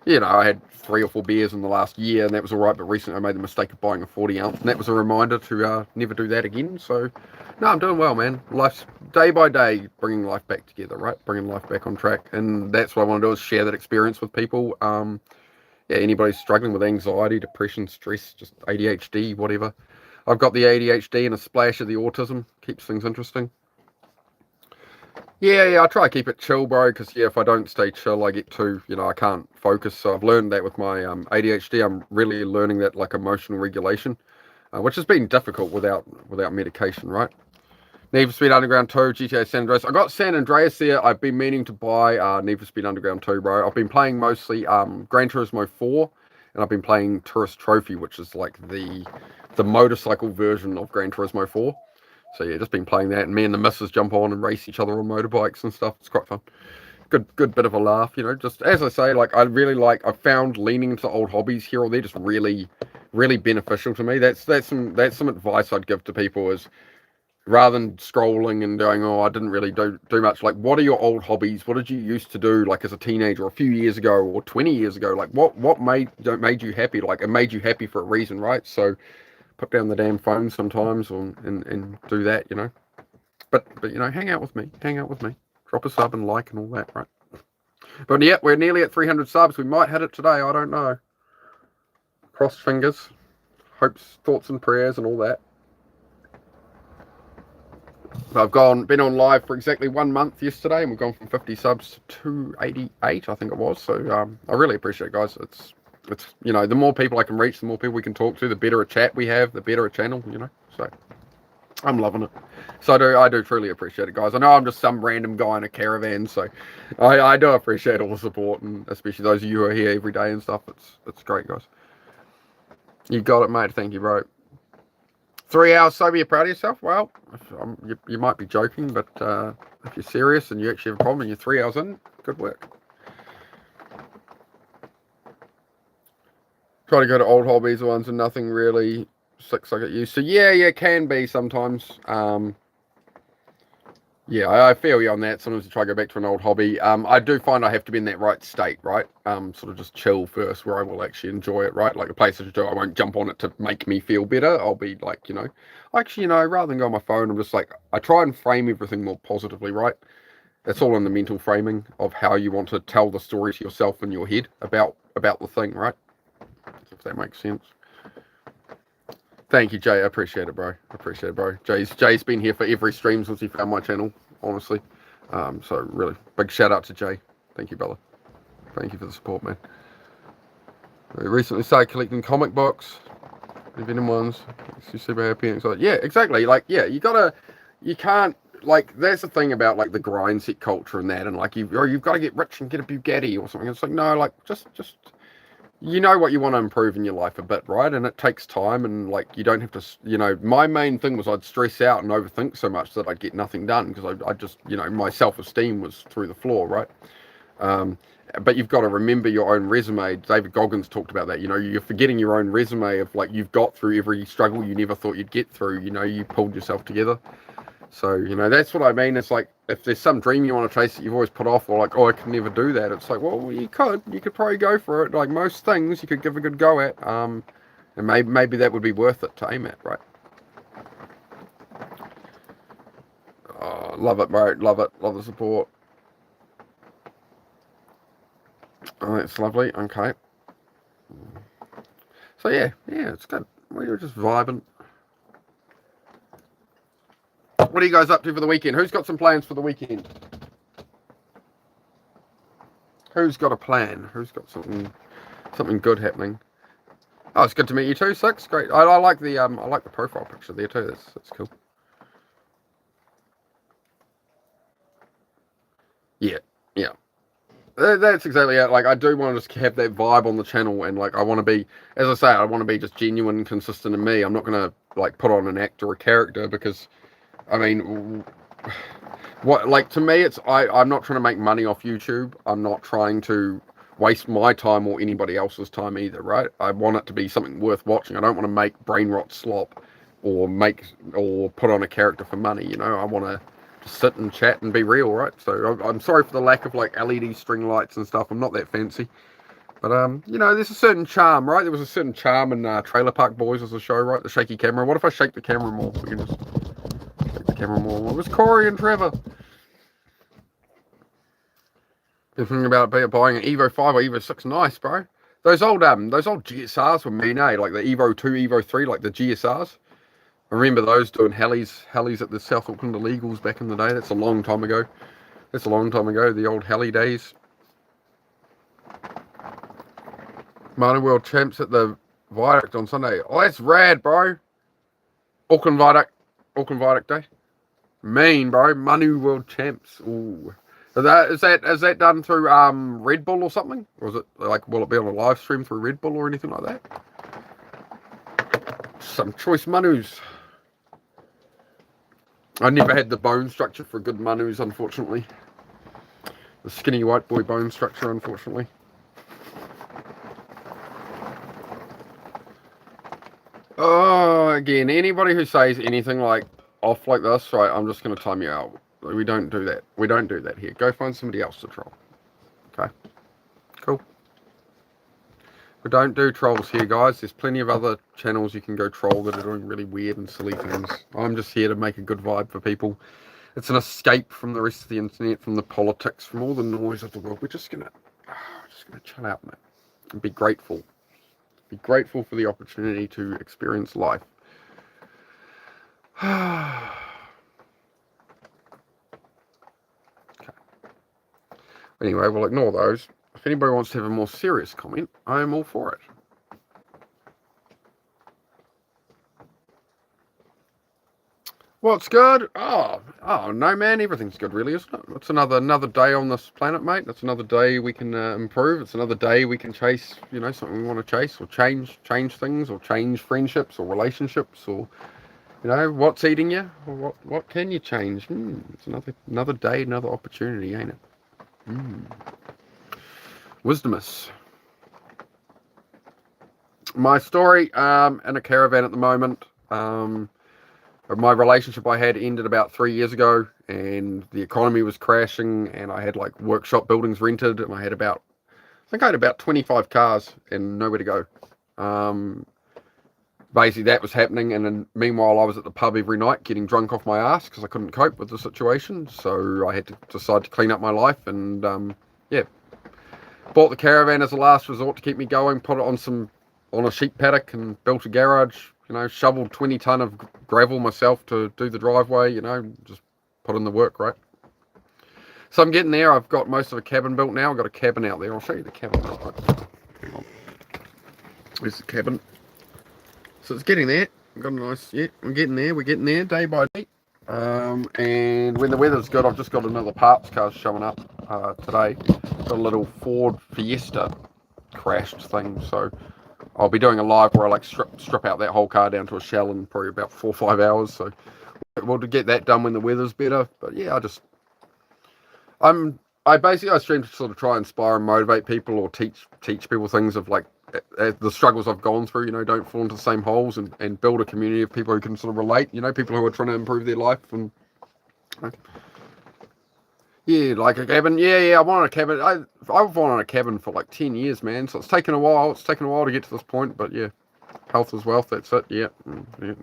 Speaker 1: had 3 or 4 beers in the last year, and that was all right. But recently, I made the mistake of buying a 40-ounce, and that was a reminder to never do that again. So, no, I'm doing well, man. Life's day by day bringing life back together, right? Bringing life back on track, and that's what I want to do, is share that experience with people. Yeah, anybody struggling with anxiety, depression, stress, just ADHD, whatever. I've got the ADHD and a splash of the autism. Keeps things interesting. Yeah, I try to keep it chill, bro, because, if I don't stay chill, I get too, I can't focus. So I've learned that with my ADHD. I'm really learning that, like, emotional regulation, which has been difficult without medication, right? Need for Speed Underground 2, GTA San Andreas. I got San Andreas there. I've been meaning to buy Need for Speed Underground 2, bro. I've been playing mostly Gran Turismo 4 and I've been playing Tourist Trophy, which is like the motorcycle version of Gran Turismo 4. So yeah, just been playing that, and me and the missus jump on and race each other on motorbikes and stuff. It's quite fun. Good bit of a laugh, you know. Just as I say, like I really like. I found leaning into old hobbies here or there just really beneficial to me. That's some advice I'd give to people is rather than scrolling and going, oh, I didn't really do much. Like, what are your old hobbies? What did you used to do, like as a teenager, or a few years ago, or 20 years ago? Like, what made you happy? Like, it made you happy for a reason, right? So, put down the damn phone sometimes, and do that, you know. But you know, hang out with me. Drop a sub and like and all that, right? But yeah, we're nearly at 300 subs. We might hit it today. I don't know. Cross fingers, hopes, thoughts, and prayers, and all that. I've been on live for exactly 1 month yesterday, and we've gone from 50 subs to 288, I think it was. So I really appreciate it, guys. It's you know, the more people I can reach, the more people we can talk to, the better a chat we have, the better a channel, you know. So I'm loving it. So I do truly appreciate it, guys. I know I'm just some random guy in a caravan, so I do appreciate all the support, and especially those of you who are here every day and stuff. It's great, guys. You got it, mate. Thank you, bro. 3 hours sober, you're proud of yourself? Well, you might be joking, but if you're serious and you actually have a problem and you're 3 hours in, good work. Try to go to old hobbies ones and nothing really sticks like it used to. Yeah, it can be sometimes. Yeah, I feel you on that. Sometimes you try to go back to an old hobby. I do find I have to be in that right state, right? Sort of just chill first, where I will actually enjoy it, right? Like the PlayStation 2, I won't jump on it to make me feel better. I'll be like, you know, actually, you know, rather than go on my phone, I'm just like, I try and frame everything more positively, right? It's all in the mental framing of how you want to tell the story to yourself in your head about the thing, right? If that makes sense. Thank you, Jay. I appreciate it, bro. Jay's been here for every stream since he found my channel, honestly. So really, big shout out to Jay. Thank you, brother. Thank you for the support, man. I recently started collecting comic books, the Venom ones. Makes you super happy and excited. Yeah, exactly. Like, yeah, you can't, like, that's the thing about like the grind set culture and that, and like you've got to get rich and get a Bugatti or something. It's like, no, like just you know what you want to improve in your life a bit, right? And it takes time, and like you don't have to, you know, my main thing was I'd stress out and overthink so much that I'd get nothing done because I just, you know, my self-esteem was through the floor, right? But you've got to remember your own resume. David Goggins talked about that. You know, you're forgetting your own resume of like you've got through every struggle you never thought you'd get through. You know, you pulled yourself together. So, you know, that's what I mean. It's like, if there's some dream you want to chase that you've always put off, or like, oh, I can never do that. It's like, well, you could probably go for it. Like most things you could give a good go at. And maybe that would be worth it to aim at, right? Oh, love it, bro. Love it. Love the support. Oh, that's lovely. Okay. So yeah, it's good. We were just vibing. What are you guys up to for the weekend? Who's got some plans for the weekend? Who's got a plan? Who's got something good happening? Oh, it's good to meet you too. Six, great. I like the profile picture there too. That's cool. Yeah. That's exactly it. Like, I do want to just have that vibe on the channel, and like I want to be, as I say, I want to be just genuine and consistent in me. I'm not gonna like put on an act or a character because, I mean, what, like, to me, it's I'm not trying to make money off YouTube. I'm not trying to waste my time or anybody else's time either, right? I want it to be something worth watching. I don't want to make brain rot slop or put on a character for money, you know. I want to just sit and chat and be real, right? So I'm sorry for the lack of like LED string lights and stuff. I'm not that fancy. But you know, there's a certain charm, right? There was a certain charm in Trailer Park Boys as a show, right? The shaky camera. What if I shake the camera more? We can just shake the camera more. It was Corey and Trevor. Thinking about buying an Evo 5 or Evo 6. Nice, bro. Those old GSRs were mean, eh? Like the Evo 2, Evo 3, like the GSRs. I remember those doing helis at the South Auckland Illegals back in the day. That's a long time ago. The old heli days. Manu World Champs at the Viaduct on Sunday. Oh, that's rad, bro. Auckland Viaduct Day. Mean, bro. Manu World Champs. Ooh. Is that done through Red Bull or something? Or is it like, will it be on a live stream through Red Bull or anything like that? Some choice manus. I never had the bone structure for good manus, unfortunately. The skinny white boy bone structure, unfortunately. Oh, again, anybody who says anything like off like this, right, I'm just going to time you out. We don't do that. We don't do that here. Go find somebody else to troll. Okay? Cool. We don't do trolls here, guys. There's plenty of other channels you can go troll that are doing really weird and silly things. I'm just here to make a good vibe for people. It's an escape from the rest of the internet, from the politics, from all the noise of the world. We're just gonna chill out, mate, and be grateful. Be grateful for the opportunity to experience life. Okay. Anyway, we'll ignore those. If anybody wants to have a more serious comment, I am all for it. What's good? Oh no, man, everything's good, really, isn't it? It's another day on this planet, mate. It's another day we can improve. It's another day we can chase, something we want to chase, or change things, or change friendships, or relationships, or what's eating you, or what can you change? It's another day, another opportunity, ain't it? Wisdomous. My story, in a caravan at the moment. My relationship I had ended about 3 years ago, and the economy was crashing, and I had like workshop buildings rented, and I had about 25 cars and nowhere to go. Basically that was happening, and then meanwhile I was at the pub every night getting drunk off my ass because I couldn't cope with the situation. So I had to decide to clean up my life, and bought the caravan as a last resort to keep me going, put it on a sheep paddock, and built a garage. Shoveled 20 ton of gravel myself to do the driveway, just put in the work, right? So I'm getting there. I've got most of a cabin built now. I've got a cabin out there. I'll show you the cabin real quick. Hang on. There's the cabin. So it's getting there. I've got a nice, I'm getting there. We're getting there day by day. And when the weather's good, I've just got another parts car showing up today. Got a little Ford Fiesta crashed thing, so I'll be doing a live where I like strip out that whole car down to a shell in probably about 4 or 5 hours. So we'll get that done when the weather's better. But yeah, I stream to sort of try and inspire and motivate people, or teach people things of like the struggles I've gone through. Don't fall into the same holes, and build a community of people who can sort of relate. People who are trying to improve their life. And yeah, like a cabin. Yeah, I wanted a cabin. I've wanted a cabin for like 10 years, man. So it's taken a while. It's taken a while to get to this point, but yeah, health is wealth. That's it. Yeah,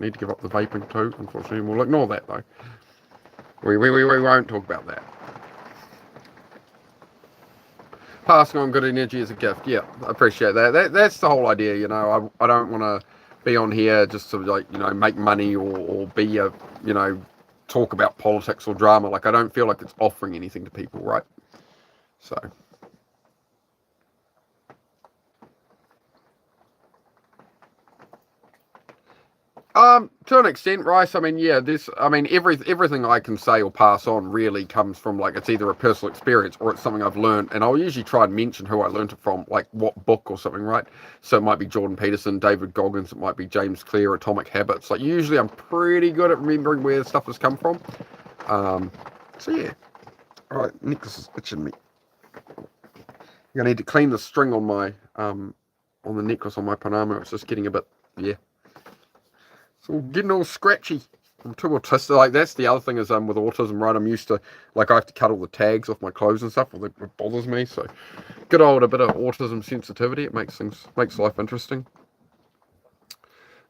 Speaker 1: need to give up the vaping too. Unfortunately, we'll ignore that though. We won't talk about that. Passing on good energy is a gift. Yeah, I appreciate that. That's the whole idea. I don't want to be on here just to like make money, or be a talk about politics or drama. Like, I don't feel like it's offering anything to people, right? So to an extent, Rice, everything I can say or pass on really comes from, like, it's either a personal experience or it's something I've learned, and I'll usually try and mention who I learned it from, like what book or something, right? So it might be Jordan Peterson, David Goggins, it might be James Clear, Atomic Habits. Like, usually I'm pretty good at remembering where stuff has come from. So yeah. Alright, Nicholas is itching me. I'm gonna need to clean the string on my on the necklace on my Panama. It's just getting a bit, yeah. So getting all scratchy. I'm too autistic. Like, that's the other thing is with autism, right? I'm used to, like, I have to cut all the tags off my clothes and stuff, or it bothers me. So good old a bit of autism sensitivity. It makes life interesting.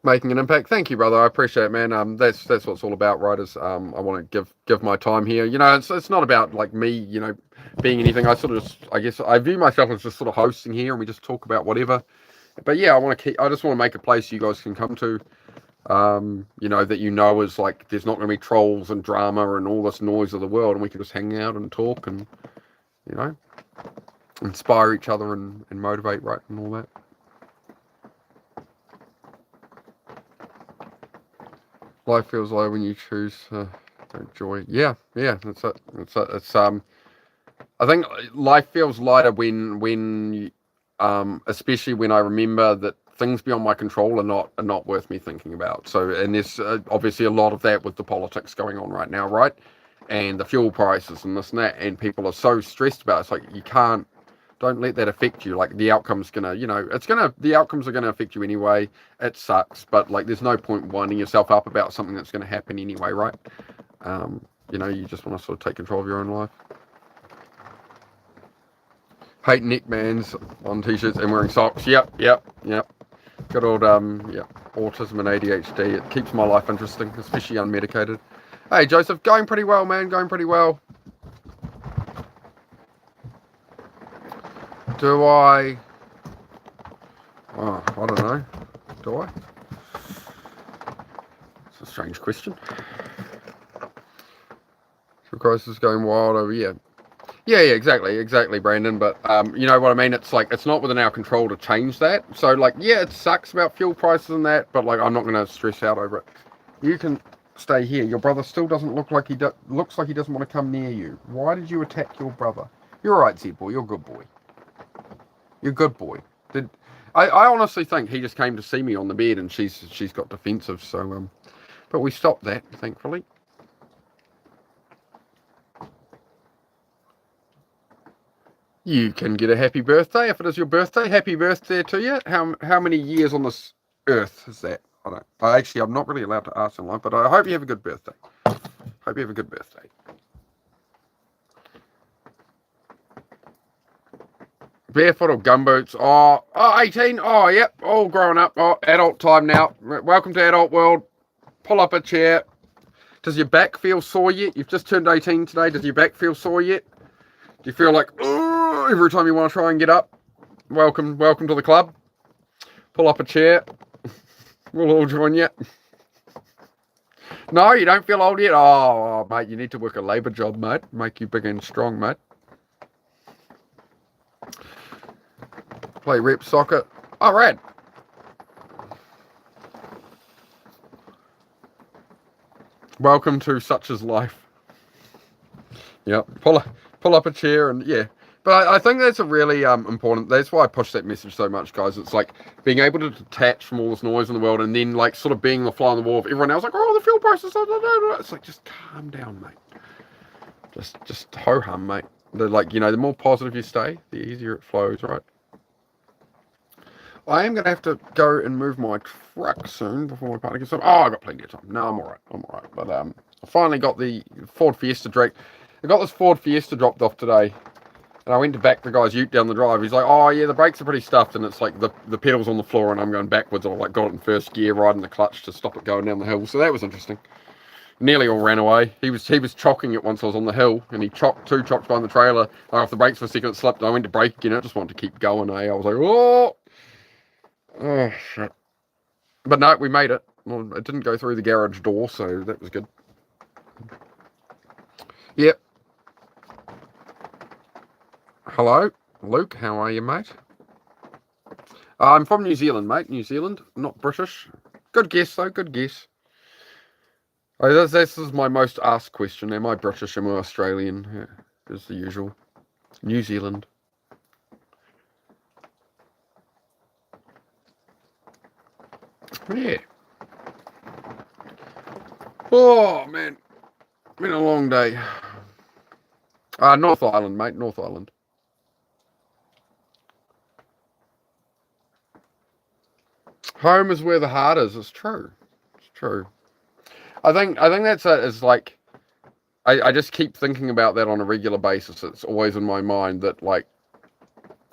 Speaker 1: Making an impact. Thank you, brother. I appreciate it, man. That's what it's all about, right? Is I want to give my time here. It's not about like me, being anything. I guess I view myself as just sort of hosting here, and we just talk about whatever. But yeah, I just want to make a place you guys can come to. That is like, there's not going to be trolls and drama and all this noise of the world, and we can just hang out and talk and inspire each other and motivate, right, and all that. Life feels low when you choose to enjoy. Yeah, that's it. It's I think life feels lighter when especially when I remember that things beyond my control are not worth me thinking about. So, and there's obviously a lot of that with the politics going on right now, right? And the fuel prices and this and that, and people are so stressed about it. It's like you can't, don't let that affect you. Like the outcome's gonna, the outcomes are gonna affect you anyway. It sucks, but like there's no point winding yourself up about something that's gonna happen anyway, right? You just want to sort of take control of your own life. Hate neckbands on t-shirts and wearing socks. Yep. Good old autism and ADHD. It keeps my life interesting, especially unmedicated. Hey Joseph, going pretty well, man. Going pretty well. Do I? Oh, I don't know. Do I? It's a strange question. The crisis is going wild over here. Yeah, exactly, Brandon. But you know what I mean? It's like it's not within our control to change that. So like, yeah, it sucks about fuel prices and that, but like, I'm not going to stress out over it. You can stay here. Your brother still doesn't look like he looks like he doesn't want to come near you. Why did you attack your brother? You're all right, Z-boy. You're a good boy. You're a good boy. I honestly think he just came to see me on the bed and she's got defensive. So but we stopped that, thankfully. You can get a happy birthday if it is your birthday. Happy birthday to you. How many years on this earth is that? I'm not really allowed to ask in life, but I hope you have a good birthday. Hope you have a good birthday. Barefoot or gumboots? Oh, 18. Oh, yep. All grown up. Oh, adult time now. Welcome to adult world. Pull up a chair. Does your back feel sore yet? You've just turned 18 today. Does your back feel sore yet? Do you feel like every time you want to try and get up? Welcome to the club. Pull up a chair. We'll all join you. No, you don't feel old yet? Oh, mate, you need to work a labour job, mate. Make you big and strong, mate. Play rep soccer. Oh, rad. Welcome to such as life. Yep. Pull up a chair and yeah. But I think that's a really important. That's why I push that message so much, guys. It's like being able to detach from all this noise in the world and then like sort of being the fly on the wall of everyone else. Like, oh, the fuel prices. It's like just calm down, mate. Just ho hum, mate. The more positive you stay, the easier it flows, right? I am gonna have to go and move my truck soon before my partner gets up. Oh, I got plenty of time. No, I'm alright. But I finally got the Ford Fiesta Drake. I got this Ford Fiesta dropped off today. And I went to back the guy's ute down the drive. He's like, oh yeah, the brakes are pretty stuffed, and it's like the pedal's on the floor, and I'm going backwards. I like got it in first gear, riding the clutch to stop it going down the hill. So that was interesting. Nearly all ran away. He was chocking it once I was on the hill, and he chocked 2 chocks behind the trailer. I off the brakes for a second, it slipped. And I went to brake again. I just wanted to keep going. I was like, oh shit. But no, we made it. Well, it didn't go through the garage door, so that was good. Yep. Hello, Luke. How are you, mate? I'm from New Zealand, mate. New Zealand, not British. Good guess, though. Good guess. Oh, this is my most asked question. Am I British? Am I Australian? Yeah, is the usual. New Zealand. Yeah. Oh, man. Been a long day. North Island, mate. North Island. Home is where the heart is. It's true. It's true. I think it's like I just keep thinking about that on a regular basis. It's always in my mind that like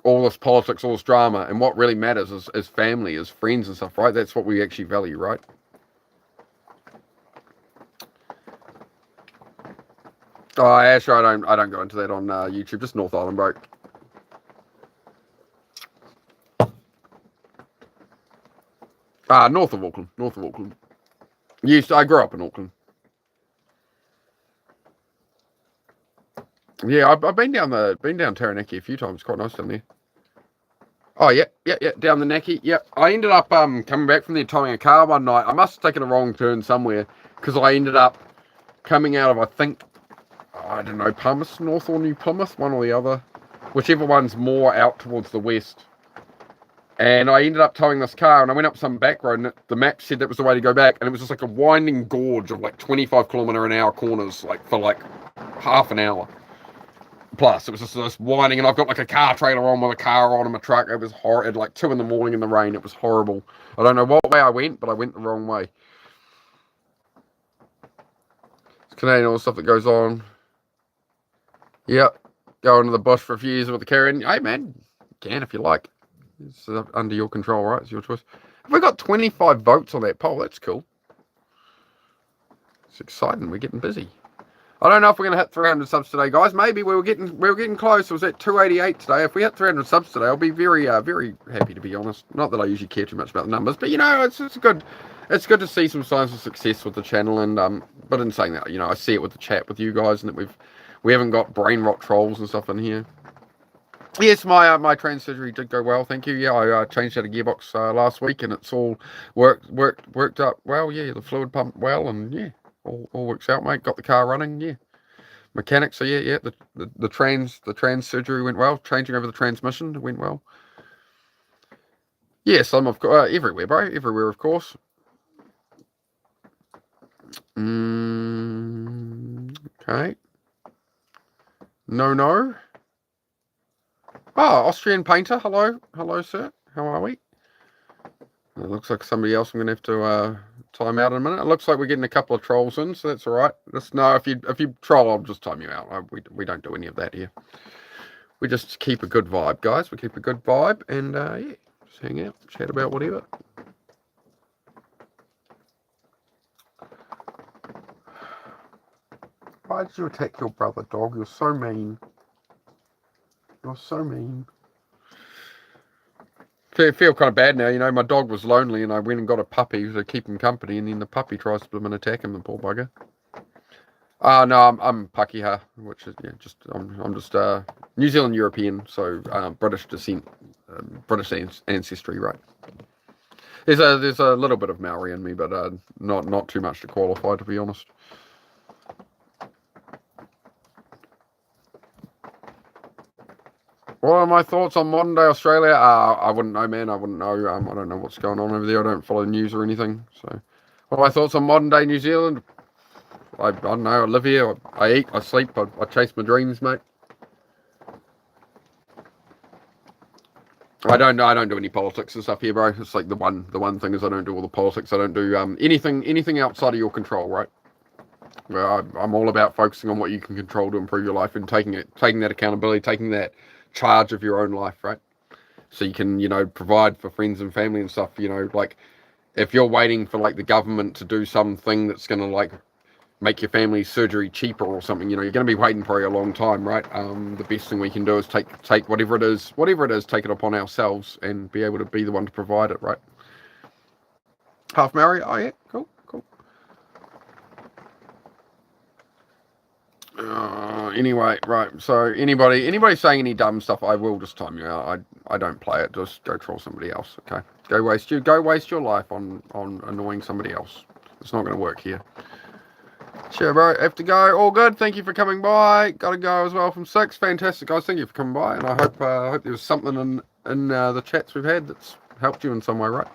Speaker 1: all this politics, all this drama, and what really matters is family, is friends and stuff, right? That's what we actually value, right? Oh, yeah, sure. I don't go into that on YouTube. Just North Island, bro. North of Auckland. North of Auckland. I grew up in Auckland. Yeah, I've been down Taranaki a few times. Quite nice down there. Oh yeah, down the Naki. Yeah, I ended up coming back from there towing a car one night. I must have taken a wrong turn somewhere because I ended up coming out of I don't know, Palmerston North or New Plymouth, one or the other. Whichever one's more out towards the west. And I ended up towing this car, and I went up some back road, and the map said that was the way to go back, and it was just like a winding gorge of like 25km/h corners, like for like half an hour. Plus, it was just this winding, and I've got like a car trailer on with a car on and a truck. It was horrible. At like 2 in the morning in the rain. It was horrible. I don't know what way I went, but I went the wrong way. It's Canadian, all the stuff that goes on. Yep. Go into the bush for a few years with the carrier. Hey, man, you can if you like. It's under your control, right? It's your choice. Have we got 25 votes on that poll? That's cool. It's exciting. We're getting busy. I don't know if we're going to hit 300 subs today, guys. Maybe we were getting close. It was at 288 today. If we hit 300 subs today, I'll be very happy, to be honest. Not that I usually care too much about the numbers, but you know, it's good. It's good to see some signs of success with the channel. And but in saying that, you know, I see it with the chat with you guys, and that we haven't got brain rot trolls and stuff in here. Yes, my trans surgery did go well, thank you. Yeah, I changed out a gearbox last week, and it's all worked up well. Yeah, the fluid pumped well, and yeah, all works out, mate. Got the car running. Yeah, mechanics. So yeah. The trans surgery went well. Changing over the transmission went well. Yeah, some of everywhere, bro. Everywhere, of course. Okay. No. Oh, Austrian painter. Hello, sir. How are we? It looks like somebody else I'm going to have to time out in a minute. It looks like we're getting a couple of trolls in, so that's all right. Just know if you troll, I'll just time you out. We don't do any of that here. We just keep a good vibe, guys. We keep a good vibe, and yeah, just hang out, chat about whatever. Why did you attack your brother, dog? You're so mean. You're so mean. Feel kind of bad now, you know. My dog was lonely, and I went and got a puppy to keep him company, and then the puppy tries to come and attack him, the poor bugger. No, I'm Pakeha, which is I'm just New Zealand European, so British descent, British ancestry, right? There's a little bit of Maori in me, but not too much to qualify, to be honest. What are my thoughts on modern day Australia? I wouldn't know, man. I wouldn't know. I don't know what's going on over there. I don't follow news or anything. So, what are my thoughts on modern day New Zealand? I don't know. I live here. I eat. I sleep. I chase my dreams, mate. I don't do any politics and stuff here, bro. It's like the one thing is I don't do all the politics. I don't do anything outside of your control, right? Well, I'm all about focusing on what you can control to improve your life and taking that accountability, taking that charge of your own life, right? So you can, you know, provide for friends and family and stuff. You know, like if you're waiting for like the government to do something that's going to like make your family's surgery cheaper or something, you know, you're going to be waiting for a long time, right? The best thing we can do is take whatever it is, take it upon ourselves and be able to be the one to provide it, right? Half Maori, oh yeah, cool. Anyway, right. So anybody saying any dumb stuff, I will just time you out. I don't play it. Just go troll somebody else. Okay. Go waste your life on annoying somebody else. It's not going to work here. Sure, bro. Have to go. All good. Thank you for coming by. Got to go as well from 6. Fantastic, guys. Thank you for coming by, and I hope there was something in the chats we've had that's helped you in some way, right?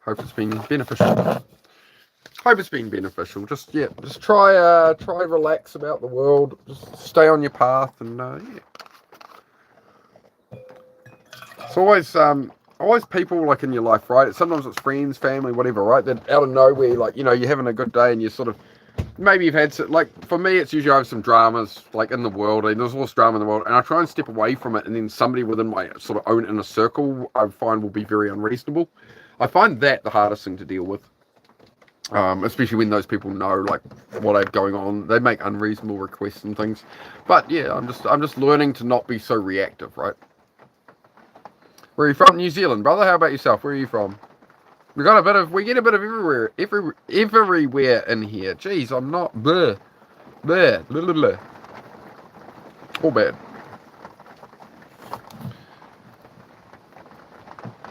Speaker 1: Hope it's been beneficial. Just try relax about the world. Just stay on your path, and yeah. It's always people like in your life, right? Sometimes it's friends, family, whatever, right? That out of nowhere, like, you know, you're having a good day and you sort of, maybe you've had some, like, for me, it's usually I have some dramas like in the world, and there's always drama in the world, and I try and step away from it, and then somebody within my sort of own inner circle I find will be very unreasonable. I find that the hardest thing to deal with. Especially when those people know like what I have going on. They make unreasonable requests and things. But yeah, I'm just learning to not be so reactive, right? Where are you from? New Zealand, brother. How about yourself? Where are you from? We get a bit of everywhere in here. Jeez, I'm not blah. All bad.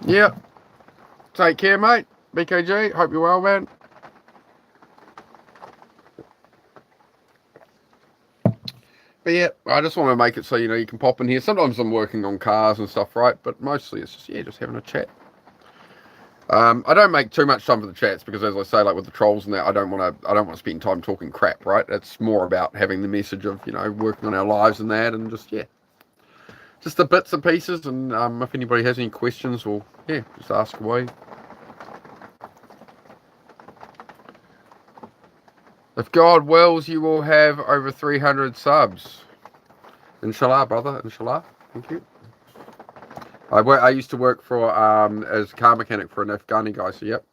Speaker 1: Yeah. Take care, mate. BKG, hope you're well, man. But yeah, I just want to make it so, you know, you can pop in here. Sometimes I'm working on cars and stuff, right? But mostly it's just, yeah, just having a chat. I don't make too much time for the chats because, as I say, like with the trolls and that, I don't want to spend time talking crap, right? It's more about having the message of, you know, working on our lives and that, and just, yeah, just the bits and pieces. And if anybody has any questions, well, yeah, just ask away. If God wills, you will have over 300 subs. Inshallah, brother. Inshallah. Thank you. I used to work for as a car mechanic for an Afghani guy. So yep.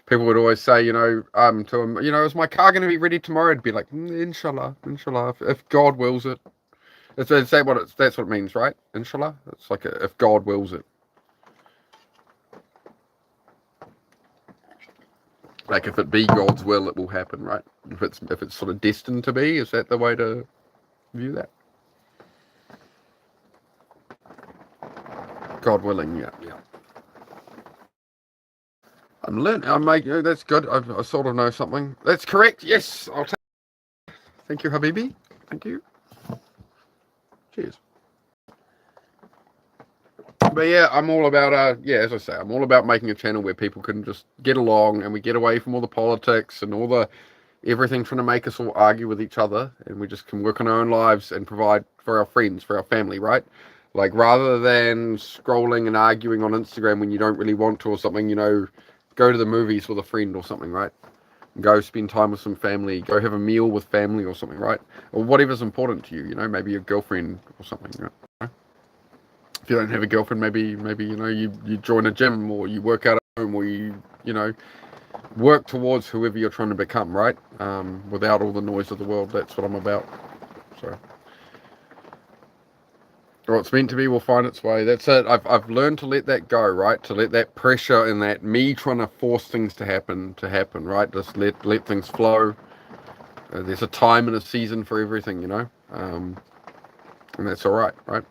Speaker 1: People would always say, you know, to him, you know, is my car going to be ready tomorrow? I'd be like, inshallah, inshallah, if God wills it. That's what it means, right? Inshallah. It's like if God wills it. Like if it be God's will, it will happen, right? If it's sort of destined to be, is that the way to view that? God willing, yeah. I'm learning. That's good. I sort of know something. That's correct. Yes, I'll take. Thank you, Habibi. Thank you. Cheers. But yeah, I'm all about as I say, I'm all about making a channel where people can just get along and we get away from all the politics and all the everything trying to make us all argue with each other, and we just can work on our own lives and provide for our friends, for our family, right? Like rather than scrolling and arguing on Instagram when you don't really want to or something, you know, go to the movies with a friend or something, right? Go spend time with some family, go have a meal with family or something, right? Or whatever's important to you, you know, maybe your girlfriend or something, right? If you don't have a girlfriend, maybe you know, you join a gym or you work out at home or you know, work towards whoever you're trying to become, right? Without all the noise of the world. That's what I'm about. So what's meant to be will find its way. That's it. I've learned to let that go, right? To let that pressure and that me trying to force things to happen, right? Just let things flow. There's a time and a season for everything, you know, and that's all right, right?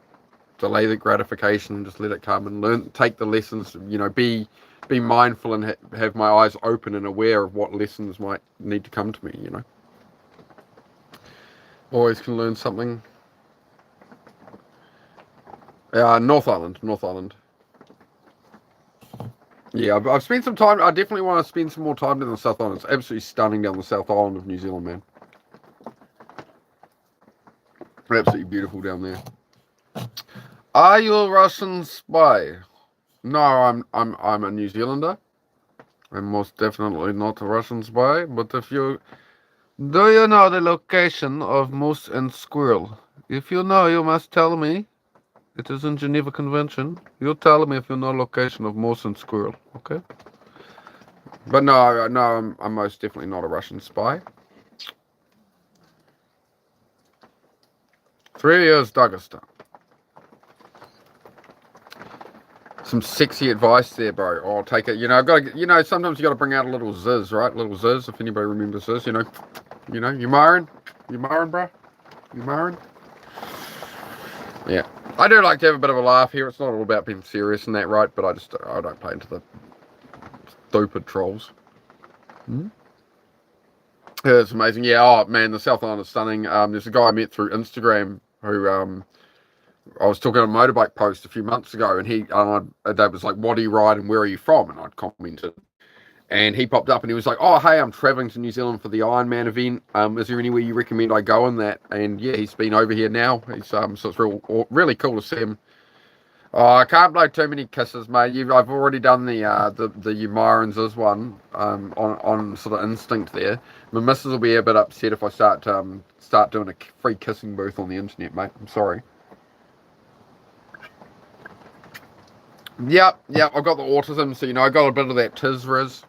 Speaker 1: Delay the gratification and just let it come and take the lessons, you know, be mindful and have my eyes open and aware of what lessons might need to come to me, you know. Always can learn something. North Island. Yeah, I've spent some time. I definitely want to spend some more time down the South Island. It's absolutely stunning down the South Island of New Zealand, man. Absolutely beautiful down there. Are you a Russian spy? No, I'm a New Zealander. I'm most definitely not a Russian spy. But do you know the location of moose and squirrel? If you know, you must tell me. It is in Geneva Convention. You tell me if you know location of moose and squirrel, okay? But no, I'm most definitely not a Russian spy. 3 years, Dagestan. Some sexy advice there, bro. Oh, I'll take it. You know, I've got to. You know, sometimes you got to bring out a little zizz, right? A little zizz. If anybody remembers this, you know, you Myron, bro, you Myron. Yeah, I do like to have a bit of a laugh here. It's not all about being serious and that, right? But I don't play into the stupid trolls. Yeah, it's amazing. Yeah, oh man, the South Island is stunning. There's a guy I met through Instagram who I was talking on a motorbike post a few months ago, and that was like, "What do you ride and where are you from?" And I'd commented, and he popped up and he was like, "Oh, hey, I'm traveling to New Zealand for the Ironman event. Is there anywhere you recommend I go in that?" And yeah, he's been over here now. He's so it's really cool to see him. Oh, I can't blow too many kisses, mate. I've already done the Myron's this one on sort of instinct there. My missus will be a bit upset if I start doing a free kissing booth on the internet, mate. I'm sorry. Yep. I've got the autism, so you know I got a bit of that tiz-riz.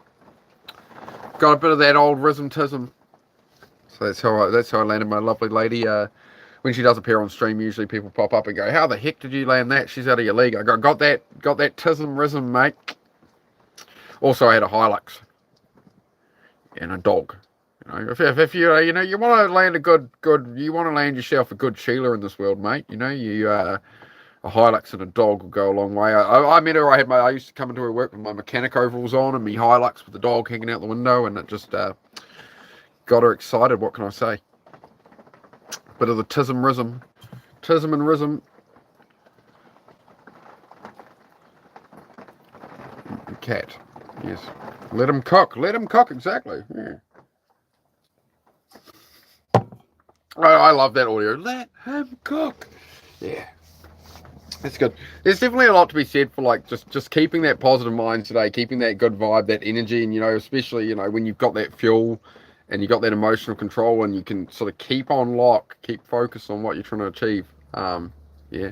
Speaker 1: Got a bit of that old rism-tism. So that's how I landed my lovely lady. When she does appear on stream, usually people pop up and go, "How the heck did you land that? She's out of your league." I got that tism-rism, mate. Also, I had a Hilux and a dog. You know, if you you want to land you want to land yourself a good Sheila in this world, mate. You know, a Hilux and a dog will go a long way. I met her. I used to come into her work with my mechanic overalls on and me Hilux with the dog hanging out the window, and it just got her excited. What can I say? Bit of the tism and rism. Cat, yes. Let him cook, exactly. Yeah. I love that audio. Let him cook. Yeah. That's good. There's definitely a lot to be said for like just keeping that positive mind today, keeping that good vibe, that energy, and especially when you've got that fuel and you've got that emotional control, and you can sort of keep on lock, keep focused on what you're trying to achieve. Yeah.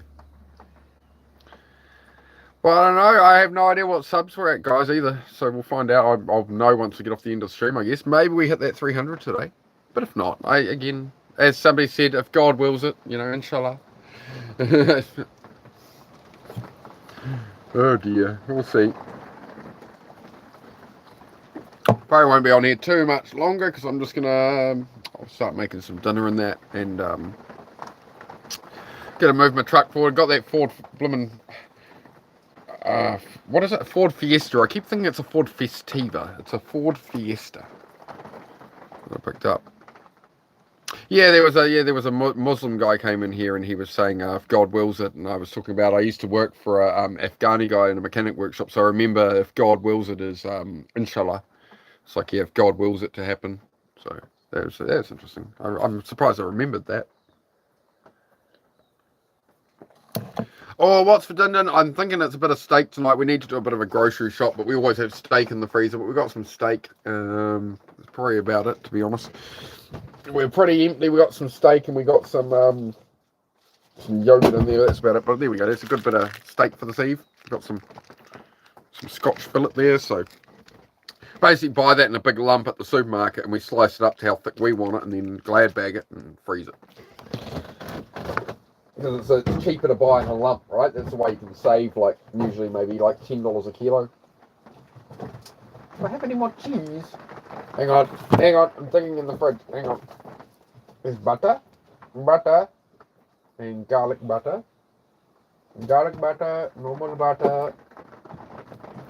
Speaker 1: Well, I don't know. I have no idea what subs we're at, guys, either. So we'll find out. I'll know once we get off the end of the stream, I guess. Maybe we hit that 300 today. But if not, again, as somebody said, if God wills it, inshallah. Oh dear, we'll see. Probably won't be on here too much longer because I'm just gonna I'll start making some dinner and that, and gonna move my truck forward. Got that Ford blimmin' what is it? Ford Fiesta. I keep thinking it's a Ford Festiva. It's a Ford Fiesta that I picked up. Yeah, there was a Muslim guy came in here and he was saying if God wills it, and I was talking about I used to work for a Afghani guy in a mechanic workshop, so I remember if God wills it is inshallah. It's like, yeah, if God wills it to happen. So that's interesting. I'm surprised I remembered that. Oh, what's for dinner? I'm thinking it's a bit of steak tonight. We need to do a bit of a grocery shop, but we always have steak in the freezer. But we've got some steak. That's probably about it, to be honest. We're pretty empty. We got some steak and we got some yogurt in there. That's about it. But there we go. That's a good bit of steak for this eve. We've got some Scotch fillet there. So basically buy that in a big lump at the supermarket and we slice it up to how thick we want it and then glad bag it and freeze it. Because it's cheaper to buy in a lump, right? That's the way you can save, like, usually maybe like $10 a kilo. Do I have any more cheese? Hang on, I'm thinking in the fridge. Hang on. There's butter, and garlic butter. Garlic butter, normal butter.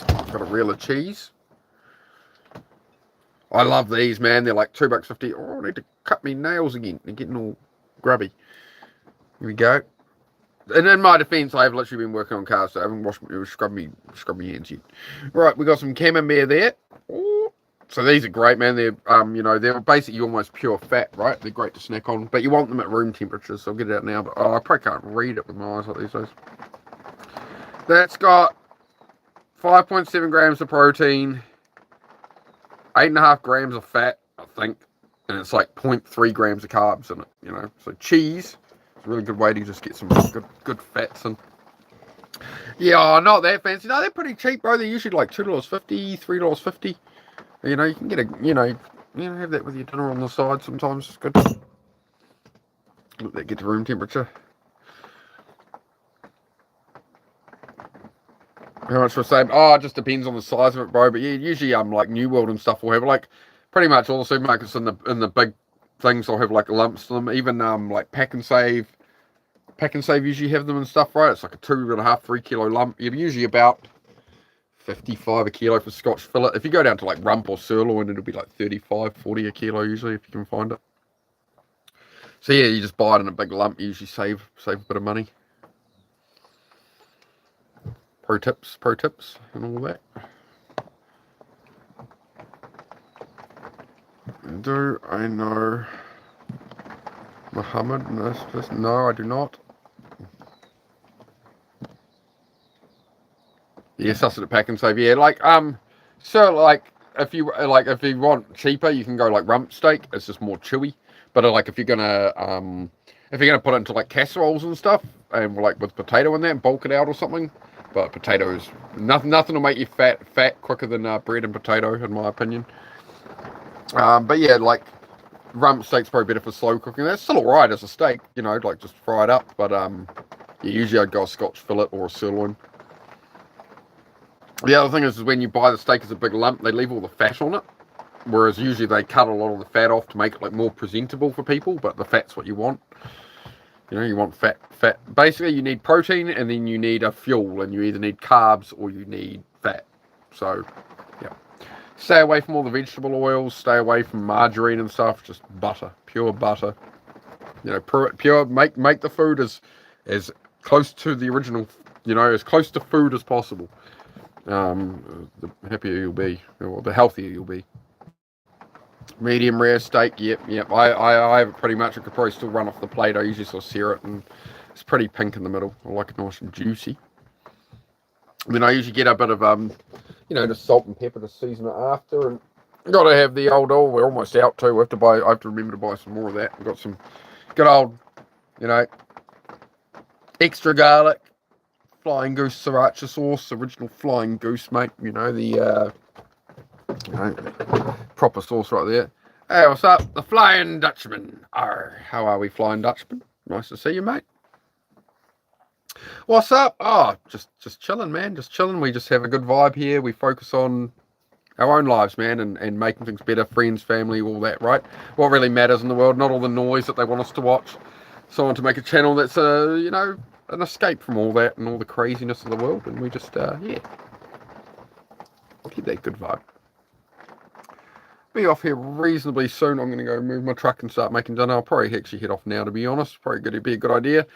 Speaker 1: Got a reel of cheese. I love these, man. They're like $2.50. Oh, I need to cut me nails again. They're getting all grubby. Here we go. And in my defense, I have literally been working on cars, so I haven't scrubbed my hands yet. Right, we got some camembert there. Ooh. So these are great, man. They're they're basically almost pure fat, right? They're great to snack on, but you want them at room temperature. So I'll get it out now. But I probably can't read it with my eyes like these days. That's got 5.7 grams of protein, 8.5 grams of fat, I think, and it's like 0.3 grams of carbs in it. So cheese. It's a really good way to just get some good fats in. Yeah, not that fancy. No, they're pretty cheap, bro. They're usually like $2.50, $3.50. You can get have that with your dinner on the side sometimes. It's good. Let that get to room temperature. How much for same? Oh, it just depends on the size of it, bro. But yeah, usually like New World and stuff will have like pretty much all the supermarkets in the big things will have like lumps to them. Even like Pack and Save usually have them and stuff, right? It's like a 2.5, 3 kilo lump. You're usually about 55 a kilo for Scotch fillet. If you go down to like rump or sirloin, it'll be like 35, 40 a kilo usually if you can find it. So yeah, you just buy it in a big lump. You usually save a bit of money. Pro tips and all that. Do I know Muhammad? No, I do not. Yes, that's at Pack and Save. Yeah, like so like if you want cheaper, you can go like rump steak. It's just more chewy. But like if you're gonna put it into like casseroles and stuff, and like with potato in there, and bulk it out or something. But potatoes, nothing will make you fat quicker than bread and potato, in my opinion. But yeah, like rump steak's probably better for slow cooking. That's still alright as a steak, like just fry it up. But yeah, usually I'd go a Scotch fillet or a sirloin. The other thing is when you buy the steak as a big lump, they leave all the fat on it. Whereas usually they cut a lot of the fat off to make it like more presentable for people, but the fat's what you want. You want fat. Basically, you need protein and then you need a fuel, and you either need carbs or you need fat. So, yeah. Stay away from all the vegetable oils, stay away from margarine and stuff, just butter, pure butter. You know, pure. Make the food as close to the original. You know, as close to food as possible. The happier you'll be, or the healthier you'll be. Medium rare steak, yep. I have it pretty much. I could probably still run off the plate. I usually sort of sear it, and it's pretty pink in the middle. I like it nice and juicy. And then I usually get a bit of just salt and pepper to season it after, and got to have the old oil. We're almost out too. I have to remember to buy some more of that. I've got some good old, extra garlic, Flying Goose sriracha sauce, original Flying Goose, mate. The proper sauce right there. Hey, what's up? The Flying Dutchman. Arr, how are we, Flying Dutchman? Nice to see you, mate. What's up? Oh, just chilling, man. Just chilling. We just have a good vibe here. We focus on our own lives, man, and making things better. Friends, family, all that, right? What really matters in the world, not all the noise that they want us to watch. Someone to make a channel that's, an escape from all that and all the craziness of the world. And we just, keep that good vibe. Be off here reasonably soon. I'm going to go move my truck and start making dinner. I'll probably actually head off now, to be honest. Probably going to be a good idea.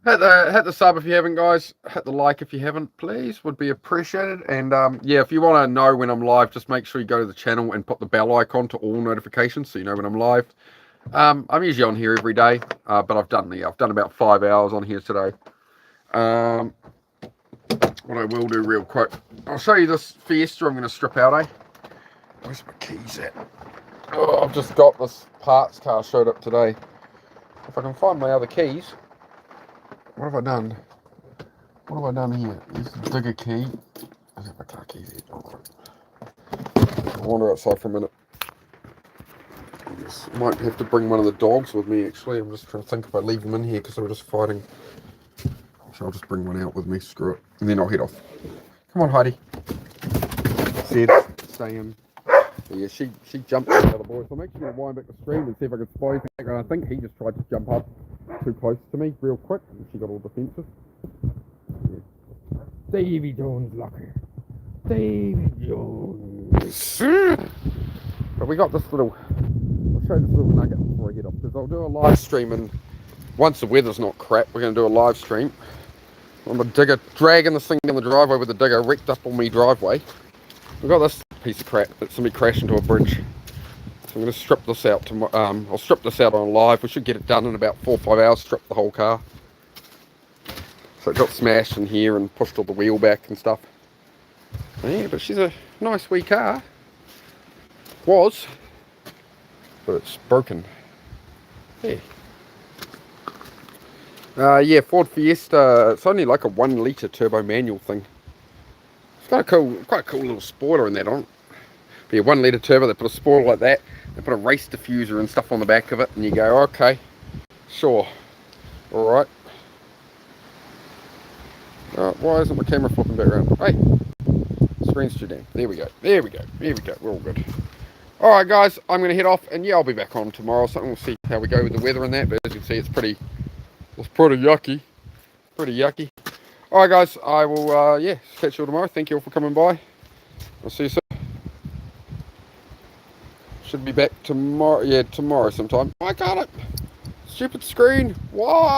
Speaker 1: Hit the sub if you haven't, guys. Hit the like if you haven't, please. Would be appreciated. And if you want to know when I'm live, just make sure you go to the channel and put the bell icon to all notifications so you know when I'm live. I'm usually on here every day, but I've done about 5 hours on here today. What I will do real quick, I'll show you this Fiesta I'm going to strip out, eh? Where's my keys at? Oh, I've just got this parts car showed up today. If I can find my other keys. What have I done? What have I done here? There's the digger key. I have my car keys here. I'll wander outside for a minute. I might have to bring one of the dogs with me, actually. I'm just trying to think if I leave them in here because they were just fighting. So I'll just bring one out with me. Screw it. And then I'll head off. Come on, Heidi. Said, stay in. Yeah, she jumped at the other boy. So I'm actually going to wind back the screen and see if I can spy anything. And I think he just tried to jump up too close to me real quick. And she got all defensive. Yeah. Davy Jones Locker. Davy Jones. But we got this little... I'll show you this little nugget before I get off. Because I'll do a live stream, and once the weather's not crap, we're going to do a live stream. I'm a digger, dragging this thing down the driveway with the digger wrecked up on me driveway. We've got this piece of crap that somebody crashed into a bridge. So I'm going to strip this out. I'll strip this out on live. We should get it done in about 4 or 5 hours. Strip the whole car. So it got smashed in here and pushed all the wheel back and stuff. Yeah, but she's a nice wee car. Was. But it's broken. Yeah. Ford Fiesta. It's only like a 1 litre turbo manual thing. It's got quite a cool little spoiler in that on it. But yeah, 1 litre turbo, they put a spoiler like that, they put a race diffuser and stuff on the back of it, and you go, okay, sure, alright. Why isn't my camera flipping back around? Hey, screen's too down. There we go, we're all good. Alright guys, I'm going to head off, and yeah, I'll be back on tomorrow or something. We'll see how we go with the weather and that, but as you can see, it's pretty yucky. Alright guys, I will, catch you all tomorrow. Thank you all for coming by. I'll see you soon. Should be back tomorrow, tomorrow sometime. I got it. Stupid screen. Why?